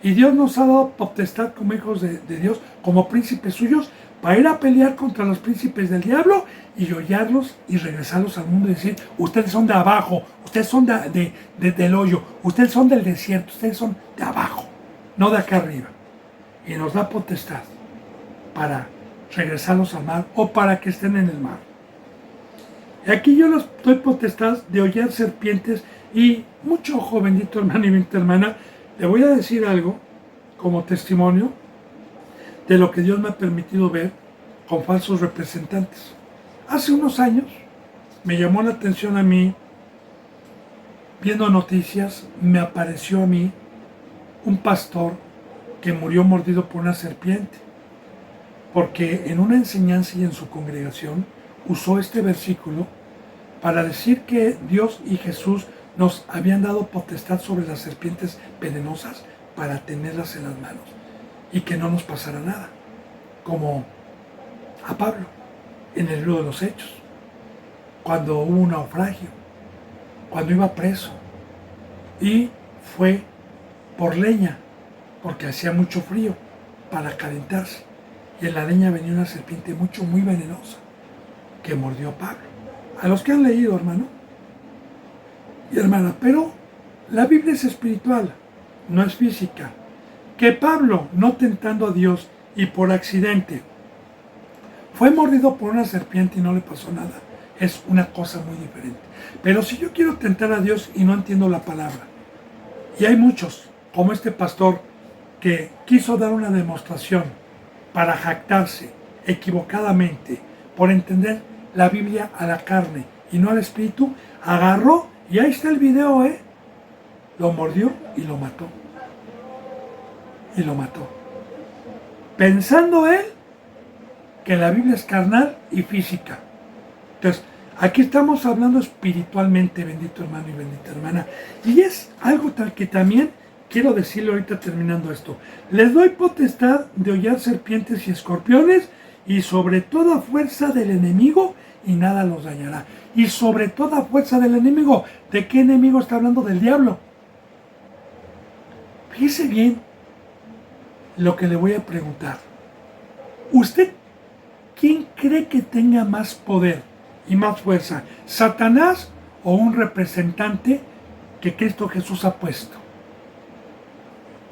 Y Dios nos ha dado potestad como hijos de Dios, como príncipes suyos, para ir a pelear contra los príncipes del diablo y hollarlos y regresarlos al mundo y decir, ustedes son de abajo, ustedes son del hoyo, ustedes son del desierto, ustedes son de abajo, no de acá arriba. Y nos da potestad para regresarlos al mar o para que estén en el mar. Y aquí yo les doy potestad de hollar serpientes y mucho ojo, bendito hermano y bendita hermana. Le voy a decir algo como testimonio de lo que Dios me ha permitido ver con falsos representantes. Hace unos años me llamó la atención a mí, viendo noticias, me apareció a mí un pastor que murió mordido por una serpiente, porque en una enseñanza y en su congregación usó este versículo para decir que Dios y Jesús nos habían dado potestad sobre las serpientes venenosas para tenerlas en las manos y que no nos pasara nada, como a Pablo en el libro de los Hechos, cuando hubo un naufragio, cuando iba preso y fue por leña, porque hacía mucho frío, para calentarse, y en la leña venía una serpiente muy venenosa que mordió a Pablo. A los que han leído, hermano y hermana, pero la Biblia es espiritual, no es física. Que Pablo, no tentando a Dios y por accidente, fue mordido por una serpiente y no le pasó nada, es una cosa muy diferente. Pero si yo quiero tentar a Dios y no entiendo la palabra, y hay muchos, como este pastor, que quiso dar una demostración para jactarse equivocadamente por entender la Biblia a la carne y no al espíritu, agarró, y ahí está el video, lo mordió y lo mató. Y lo mató. Pensando él que la Biblia es carnal y física. Entonces, aquí estamos hablando espiritualmente, bendito hermano y bendita hermana. Y es algo tal que también quiero decirle ahorita terminando esto. Les doy potestad de hollar serpientes y escorpiones y sobre toda fuerza del enemigo y nada los dañará. Y sobre toda fuerza del enemigo. ¿De qué enemigo está hablando? Del diablo. Fíjese bien lo que le voy a preguntar. ¿Usted quién cree que tenga más poder y más fuerza? ¿Satanás o un representante que Cristo Jesús ha puesto?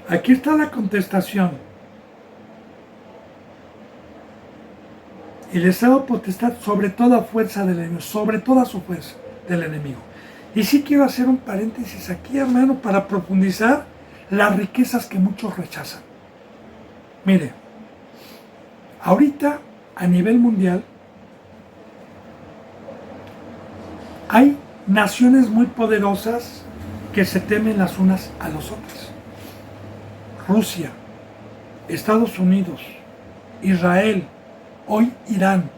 Aquí está la contestación. Y les ha dado potestad sobre toda fuerza del enemigo, sobre toda su fuerza del enemigo. Y sí quiero hacer un paréntesis aquí, hermano, para profundizar las riquezas que muchos rechazan. Mire, ahorita a nivel mundial hay naciones muy poderosas que se temen las unas a las otras. Rusia, Estados Unidos, Israel, hoy Irán,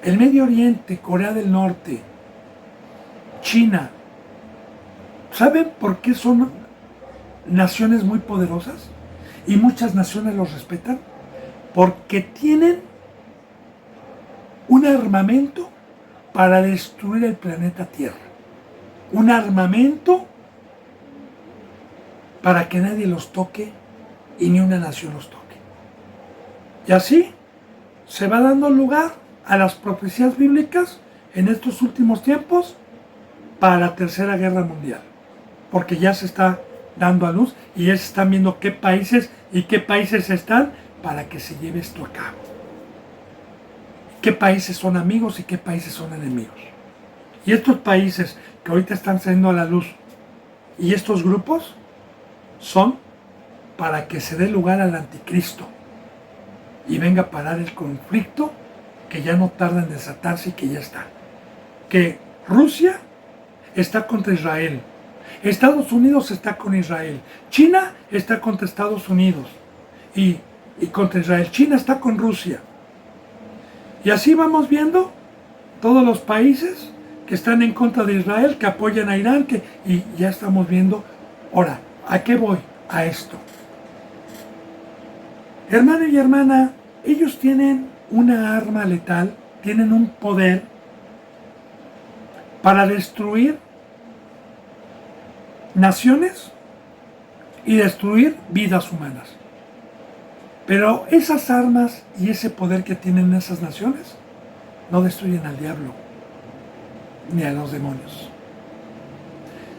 el Medio Oriente, Corea del Norte, China. ¿Saben por qué son naciones muy poderosas? Y muchas naciones los respetan. Porque tienen un armamento para destruir el planeta Tierra. Un armamento para que nadie los toque y ni una nación los toque. Y así se va dando lugar a las profecías bíblicas en estos últimos tiempos para la Tercera Guerra Mundial. Porque ya se está dando a luz y ya se están viendo qué países están para que se lleve esto a cabo. ¿Qué países son amigos y qué países son enemigos? Y estos países que ahorita están saliendo a la luz y estos grupos son para que se dé lugar al anticristo y venga a parar el conflicto que ya no tarda en desatarse y que ya está. Que Rusia está contra Israel, Estados Unidos está con Israel, China está contra Estados Unidos y contra Israel, China está con Rusia. Y así vamos viendo todos los países que están en contra de Israel, que apoyan a Irán, y ya estamos viendo. Ahora, ¿a qué voy? A esto. Hermano y hermana, ellos tienen una arma letal, tienen un poder para destruir naciones y destruir vidas humanas. Pero esas armas y ese poder que tienen esas naciones no destruyen al diablo ni a los demonios.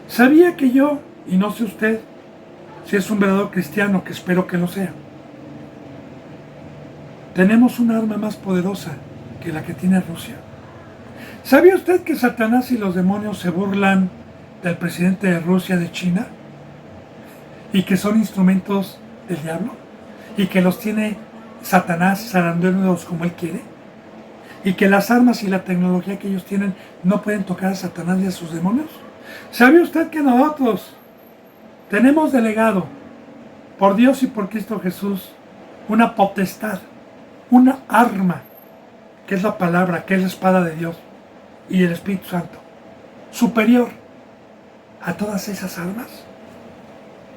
Sabía que yo, y no sé usted, si es un verdadero cristiano, que espero que lo sea, tenemos un arma más poderosa que la que tiene Rusia. ¿Sabía usted que Satanás y los demonios se burlan del presidente de Rusia, de China? Y que son instrumentos del diablo. Y que los tiene Satanás zarandeándolos como él quiere. y que las armas y la tecnología que ellos tienen no pueden tocar a Satanás y a sus demonios. ¿Sabe usted que nosotros tenemos delegado por Dios y por Cristo Jesús una potestad, una arma, que es la palabra, que es la espada de Dios y el Espíritu Santo, superior a todas esas armas?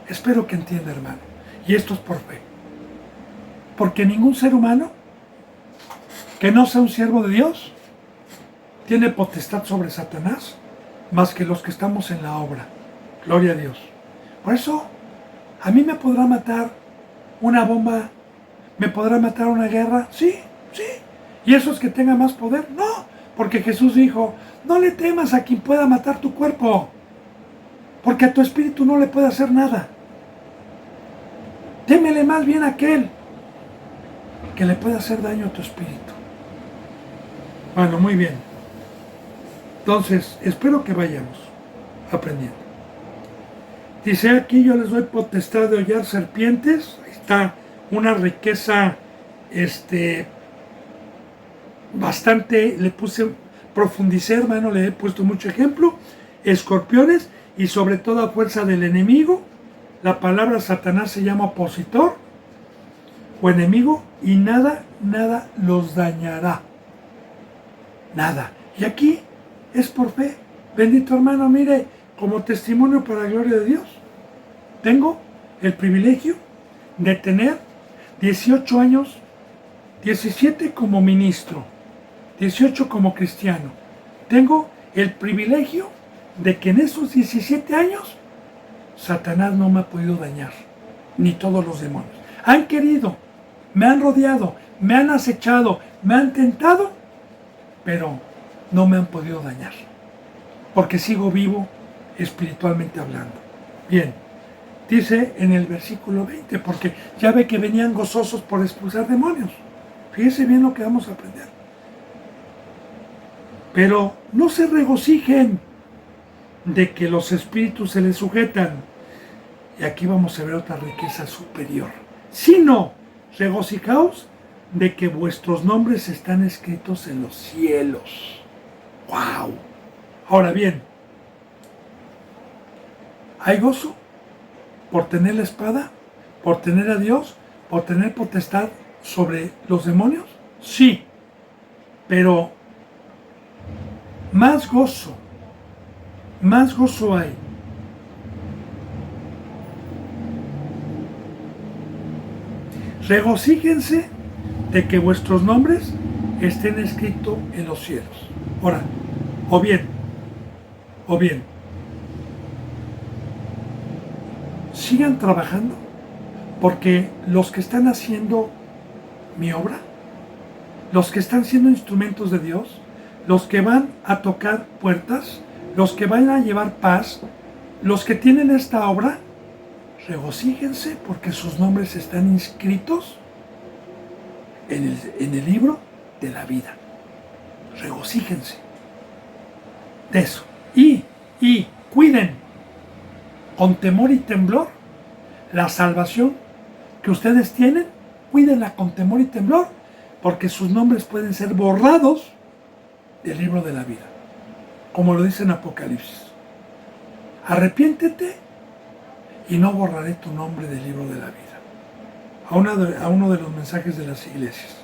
Espero que entienda, hermano. Y esto es por fe. Porque ningún ser humano que no sea un siervo de Dios tiene potestad sobre Satanás más que los que estamos en la obra. Gloria a Dios. Por eso, a mí me podrá matar una bomba, me podrá matar una guerra, sí, sí. ¿Y eso es que tenga más poder? No, porque Jesús dijo, no le temas a quien pueda matar tu cuerpo, porque a tu espíritu no le puede hacer nada. Témele más bien a aquel que le puede hacer daño a tu espíritu. Bueno, muy bien. Entonces, espero que vayamos aprendiendo. Dice aquí, yo les doy potestad de hollar serpientes. Ahí está una riqueza, bastante, profundicé, hermano, le he puesto mucho ejemplo. Escorpiones y sobre toda fuerza del enemigo. La palabra Satanás se llama opositor o enemigo y nada los dañará. Nada. Y aquí es por fe. Bendito hermano, mire, como testimonio para la gloria de Dios, tengo el privilegio de tener 18 años, 17 como ministro, 18 como cristiano. Tengo el privilegio de que en esos 17 años Satanás no me ha podido dañar, ni todos los demonios. Han querido, me han rodeado, me han acechado, me han tentado, pero no me han podido dañar, porque sigo vivo espiritualmente hablando. Bien, dice en el versículo 20, porque ya ve que venían gozosos por expulsar demonios. Fíjese bien lo que vamos a aprender. Pero no se regocijen de que los espíritus se les sujetan. Y aquí vamos a ver otra riqueza superior. Sino, regocijaos de que vuestros nombres están escritos en los cielos. ¡Wow! Ahora bien, ¿hay gozo por tener la espada? ¿Por tener a Dios? ¿Por tener potestad sobre los demonios? Sí, pero más gozo hay regocíjense de que vuestros nombres estén escritos en los cielos. Ahora, o bien, sigan trabajando, porque los que están haciendo mi obra, los que están siendo instrumentos de Dios, los que van a tocar puertas, los que van a llevar paz, los que tienen esta obra, regocíjense porque sus nombres están inscritos en el libro de la vida. Regocíjense de eso. Y cuiden con temor y temblor la salvación que ustedes tienen. Cuídenla con temor y temblor, porque sus nombres pueden ser borrados del libro de la vida, como lo dice en Apocalipsis. Arrepiéntete y no borraré tu nombre del libro de la vida. A uno de los mensajes de las iglesias,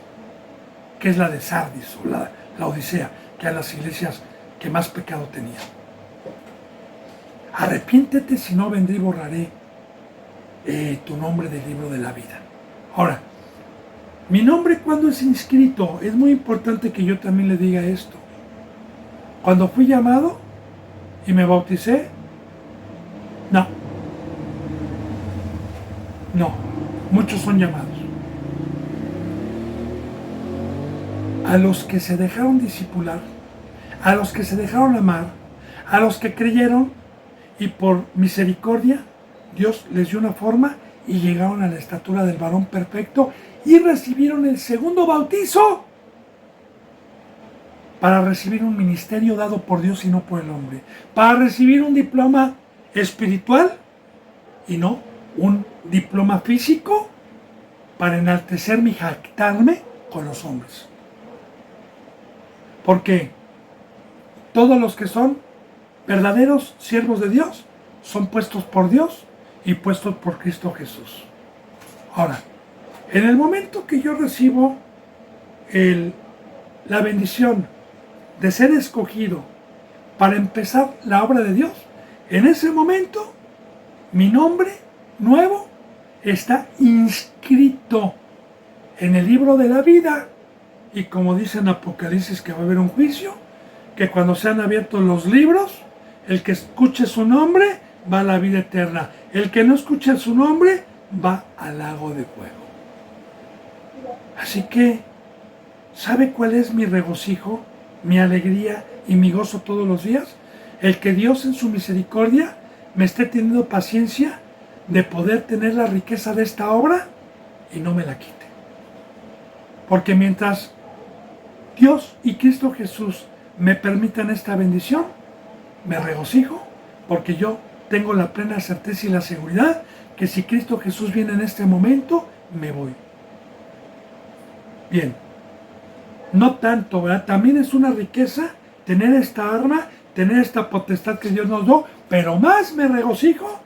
que es la de Sardis o la Odisea, que a las iglesias que más pecado tenían. Arrepiéntete, si no vendré y borraré tu nombre del libro de la vida. Ahora, mi nombre cuando es inscrito, es muy importante que yo también le diga esto. Cuando fui llamado y me bauticé, no, muchos son llamados. A los que se dejaron discipular, a los que se dejaron amar, a los que creyeron y por misericordia Dios les dio una forma y llegaron a la estatura del varón perfecto y recibieron el segundo bautizo para recibir un ministerio dado por Dios y no por el hombre, para recibir un diploma espiritual y no un diploma físico, para enaltecerme y jactarme con los hombres. Porque todos los que son verdaderos siervos de Dios son puestos por Dios y puestos por Cristo Jesús. Ahora, en el momento que yo recibo la bendición de ser escogido para empezar la obra de Dios, en ese momento mi nombre nuevo está inscrito en el libro de la vida. Y como dice en Apocalipsis que va a haber un juicio, que cuando sean abiertos los libros, el que escuche su nombre va a la vida eterna. El que no escuche su nombre va al lago de fuego. Así que, ¿sabe cuál es mi regocijo, mi alegría y mi gozo todos los días? El que Dios en su misericordia me esté teniendo paciencia de poder tener la riqueza de esta obra y no me la quite. Porque mientras Dios y Cristo Jesús me permitan esta bendición, me regocijo porque yo tengo la plena certeza y la seguridad que si Cristo Jesús viene en este momento, me voy. Bien, no tanto, ¿verdad? También es una riqueza tener esta arma, tener esta potestad que Dios nos dio, pero más me regocijo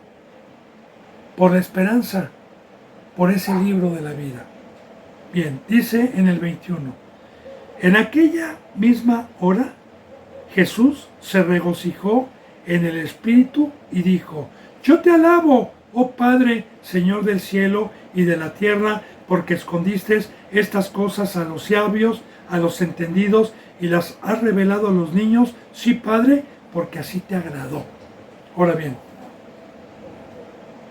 por la esperanza, por ese libro de la vida. Bien, dice en el 21, en aquella misma hora Jesús se regocijó en el Espíritu y dijo, yo te alabo, oh Padre, Señor del cielo y de la tierra, porque escondiste estas cosas a los sabios, a los entendidos, y las has revelado a los niños. Sí, Padre, porque así te agradó. Ahora bien,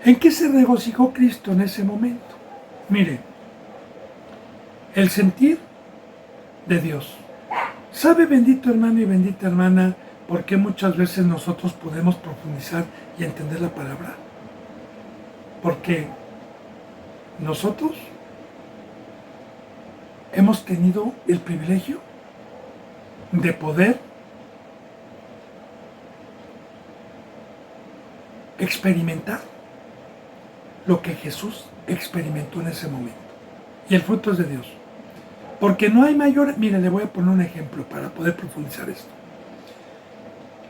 ¿en qué se regocijó Cristo en ese momento? Mire, el sentir de Dios. ¿Sabe, bendito hermano y bendita hermana, por qué muchas veces nosotros podemos profundizar y entender la palabra? Porque nosotros hemos tenido el privilegio de poder experimentar lo que Jesús experimentó en ese momento. Y el fruto es de Dios. Porque no hay mayor... Mire, le voy a poner un ejemplo para poder profundizar esto.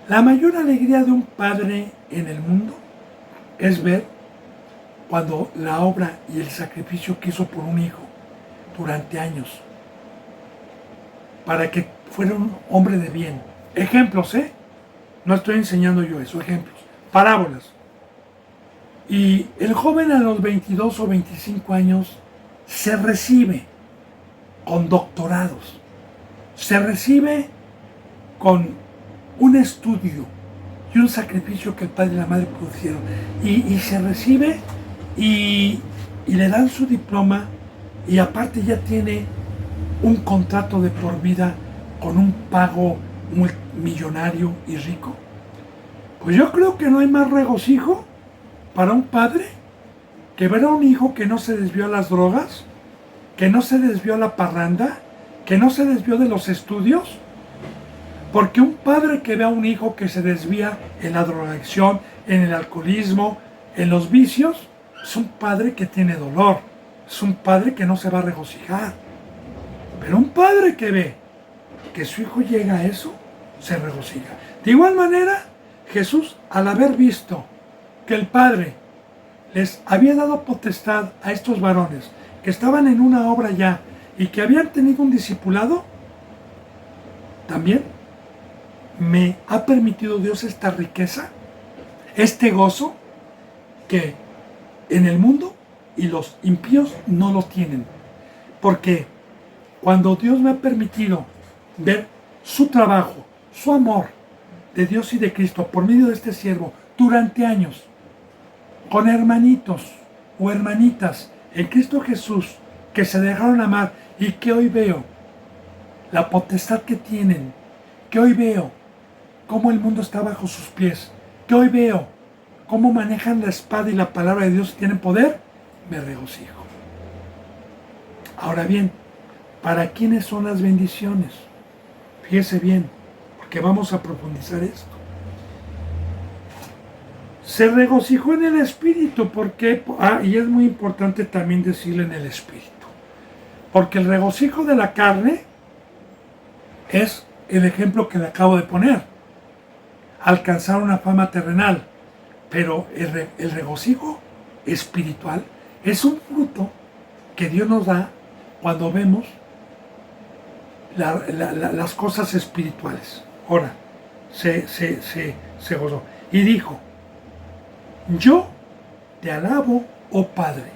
La mayor alegría de un padre en el mundo es ver cuando la obra y el sacrificio que hizo por un hijo durante años para que fuera un hombre de bien. Ejemplos, ¿eh? No estoy enseñando yo eso, ejemplos. Parábolas. Y el joven a los 22 o 25 años se recibe con doctorados, se recibe con un estudio y un sacrificio que el padre y la madre pusieron, y se recibe y le dan su diploma, y aparte ya tiene un contrato de por vida con un pago millonario y rico. Pues yo creo que no hay más regocijo para un padre que ver a un hijo que no se desvió a las drogas, que no se desvió a la parranda, que no se desvió de los estudios. Porque un padre que ve a un hijo que se desvía en la drogadicción, en el alcoholismo, en los vicios, es un padre que tiene dolor, es un padre que no se va a regocijar. Pero un padre que ve que su hijo llega a eso, se regocija. De igual manera, Jesús, al haber visto que el Padre les había dado potestad a estos varones, que estaban en una obra ya y que habían tenido un discipulado, también me ha permitido Dios esta riqueza, este gozo que en el mundo y los impíos no lo tienen. Porque cuando Dios me ha permitido ver su trabajo, su amor de Dios y de Cristo por medio de este siervo durante años, con hermanitos o hermanitas en Cristo Jesús que se dejaron amar y que hoy veo la potestad que tienen, que hoy veo cómo el mundo está bajo sus pies, que hoy veo cómo manejan la espada y la palabra de Dios y tienen poder, me regocijo. Ahora bien, ¿para quiénes son las bendiciones? Fíjese bien, porque vamos a profundizar esto. Se regocijó en el Espíritu, porque, y es muy importante también decirle en el Espíritu, porque el regocijo de la carne es el ejemplo que le acabo de poner. Alcanzar una fama terrenal, pero el regocijo espiritual es un fruto que Dios nos da cuando vemos las cosas espirituales. Ahora, se gozó. Y dijo, yo te alabo, oh Padre,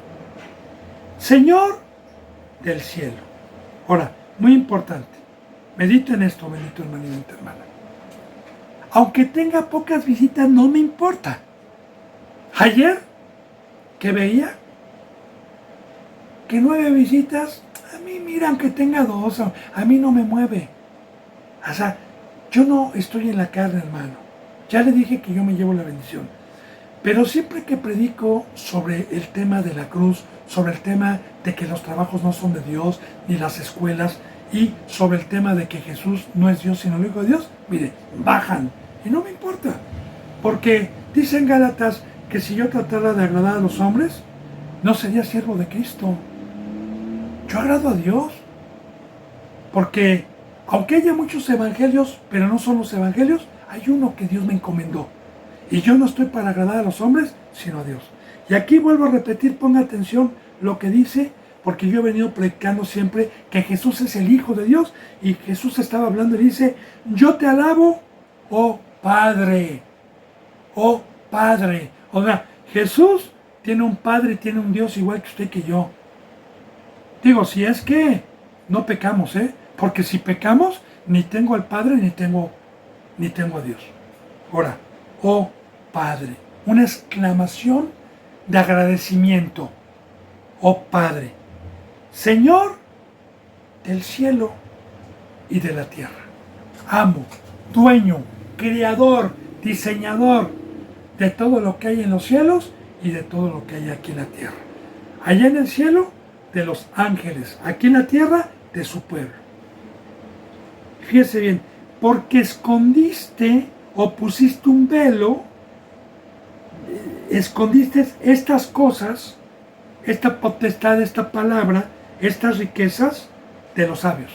Señor del cielo. Ahora, muy importante, medito en esto, bendito hermano y bendita hermana. Aunque tenga pocas visitas, no me importa. Ayer, que veía que 9 visitas, a mí, mira, aunque tenga 2, a mí no me mueve. O sea, yo no estoy en la carne, hermano. Ya le dije que yo me llevo la bendición. Pero siempre que predico sobre el tema de la cruz, sobre el tema de que los trabajos no son de Dios, ni las escuelas, y sobre el tema de que Jesús no es Dios, sino el Hijo de Dios, mire, bajan. Y no me importa. Porque dicen Gálatas que si yo tratara de agradar a los hombres, no sería siervo de Cristo. Yo agrado a Dios. Porque aunque haya muchos evangelios, pero no son los evangelios, hay uno que Dios me encomendó. Y yo no estoy para agradar a los hombres, sino a Dios. Y aquí vuelvo a repetir, ponga atención lo que dice, porque yo he venido predicando siempre que Jesús es el Hijo de Dios, y Jesús estaba hablando y dice, yo te alabo, oh Padre, oh Padre. O sea, Jesús tiene un Padre, tiene un Dios igual que usted y que yo. Digo, si es que no pecamos, porque si pecamos, ni tengo al Padre, ni tengo a Dios. Ahora, oh Padre, una exclamación de agradecimiento. Oh Padre, Señor del cielo y de la tierra. Amo, dueño, creador, diseñador de todo lo que hay en los cielos y de todo lo que hay aquí en la tierra. Allá en el cielo, de los ángeles. Aquí en la tierra, de su pueblo. Fíjese bien, porque escondiste o pusiste un velo, escondiste estas cosas, esta potestad, esta palabra, estas riquezas de los sabios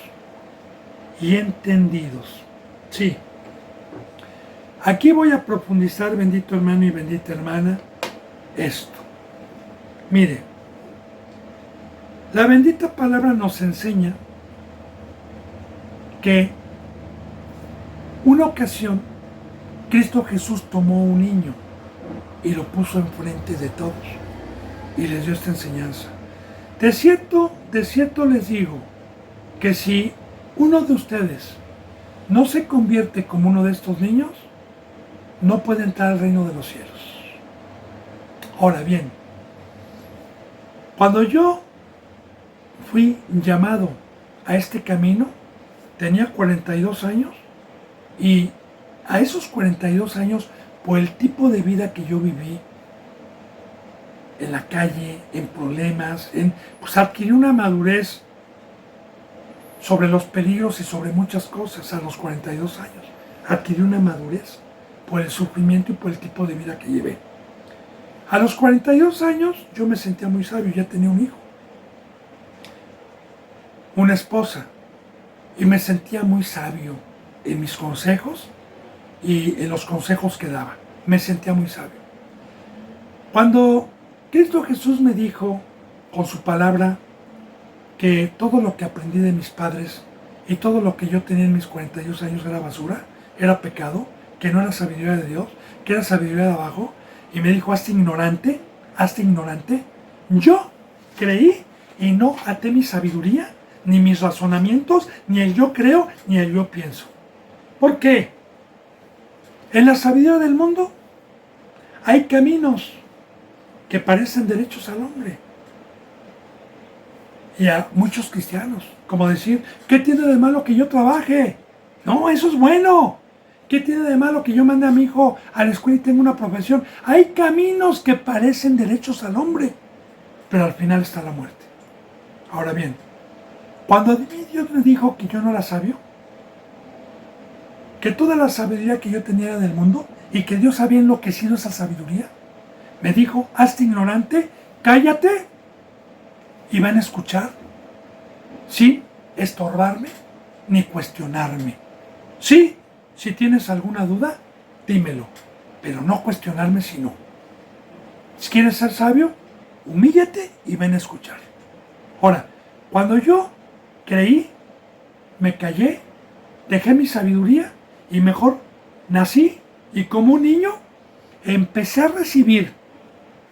y entendidos. Sí. Aquí voy a profundizar, bendito hermano y bendita hermana, esto. Mire, la bendita palabra nos enseña que una ocasión Cristo Jesús tomó un niño y lo puso enfrente de todos y les dio esta enseñanza. De cierto les digo que si uno de ustedes no se convierte como uno de estos niños, no puede entrar al reino de los cielos. Ahora bien, cuando yo fui llamado a este camino, tenía 42 años y a esos 42 años, por el tipo de vida que yo viví, en la calle, en problemas, pues adquirí una madurez sobre los peligros y sobre muchas cosas a los 42 años. Adquirí una madurez por el sufrimiento y por el tipo de vida que llevé. A los 42 años yo me sentía muy sabio, ya tenía un hijo, una esposa, y me sentía muy sabio en mis consejos y en los consejos que daba. Me sentía muy sabio. Cuando Cristo Jesús me dijo con su palabra que todo lo que aprendí de mis padres y todo lo que yo tenía en mis 42 años era basura, era pecado, que no era sabiduría de Dios, que era sabiduría de abajo, y me dijo, hazte ignorante, yo creí y no até mi sabiduría, ni mis razonamientos, ni el yo creo, ni el yo pienso. ¿Por qué? En la sabiduría del mundo hay caminos que parecen derechos al hombre. Y a muchos cristianos, como decir, ¿qué tiene de malo que yo trabaje? No, eso es bueno. ¿Qué tiene de malo que yo mande a mi hijo a la escuela y tenga una profesión? Hay caminos que parecen derechos al hombre, pero al final está la muerte. Ahora bien, cuando Dios me dijo que yo no era sabio, que toda la sabiduría que yo tenía era del mundo y que Dios había enloquecido esa sabiduría, me dijo, hazte ignorante, cállate y van a escuchar sin estorbarme ni cuestionarme. Sí, si tienes alguna duda, dímelo, pero no cuestionarme si no. Si quieres ser sabio, humíllate y ven a escuchar. Ahora, cuando yo creí, me callé, dejé mi sabiduría y mejor nací y como un niño empecé a recibir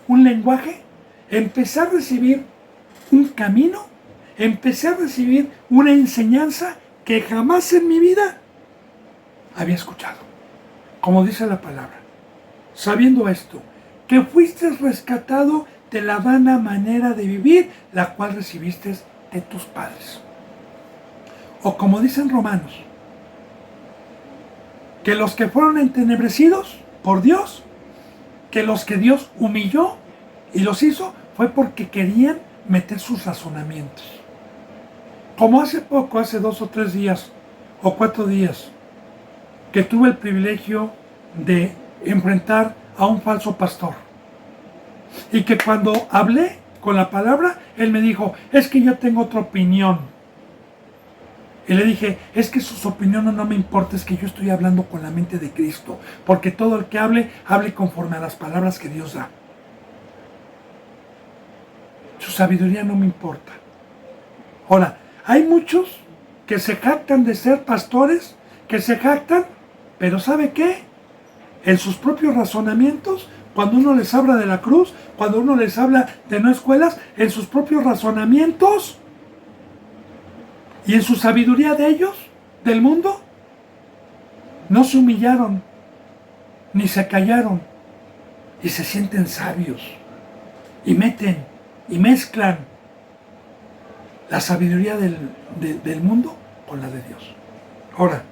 un lenguaje, empecé a recibir un camino, empecé a recibir una enseñanza que jamás en mi vida había escuchado. Como dice la palabra, sabiendo esto, que fuiste rescatado de la vana manera de vivir, la cual recibiste de tus padres. O como dicen Romanos, que los que fueron entenebrecidos por Dios, que los que Dios humilló y los hizo, fue porque querían meter sus razonamientos. Como hace poco, hace 2 o 3 días, o 4 días, que tuve el privilegio de enfrentar a un falso pastor. Y que cuando hablé con la palabra, él me dijo, es que yo tengo otra opinión. Y le dije, es que sus opiniones no me importa, es que yo estoy hablando con la mente de Cristo. Porque todo el que hable, hable conforme a las palabras que Dios da. Su sabiduría no me importa. Ahora, hay muchos que se jactan de ser pastores, que se jactan, pero ¿sabe qué? En sus propios razonamientos, cuando uno les habla de la cruz, cuando uno les habla de no escuelas, en sus propios razonamientos y en su sabiduría de ellos, del mundo, no se humillaron, ni se callaron, y se sienten sabios, y meten, y mezclan la sabiduría del mundo con la de Dios. Ahora,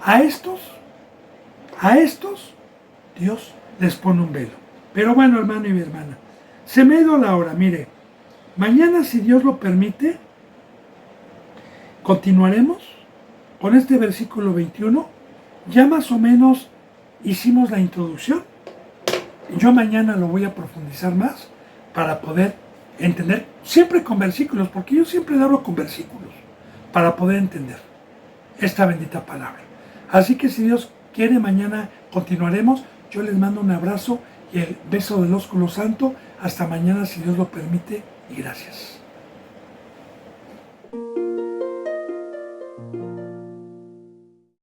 a estos, Dios les pone un velo. Pero bueno, hermano y mi hermana, se me ha ido la hora. Mire, mañana, si Dios lo permite, continuaremos con este versículo 21. Ya más o menos hicimos la introducción. Yo mañana lo voy a profundizar más para poder entender, siempre con versículos, porque yo siempre le hablo con versículos, para poder entender esta bendita palabra. Así que si Dios quiere, mañana continuaremos. Yo les mando un abrazo y el beso del ósculo santo. Hasta mañana, si Dios lo permite, y gracias.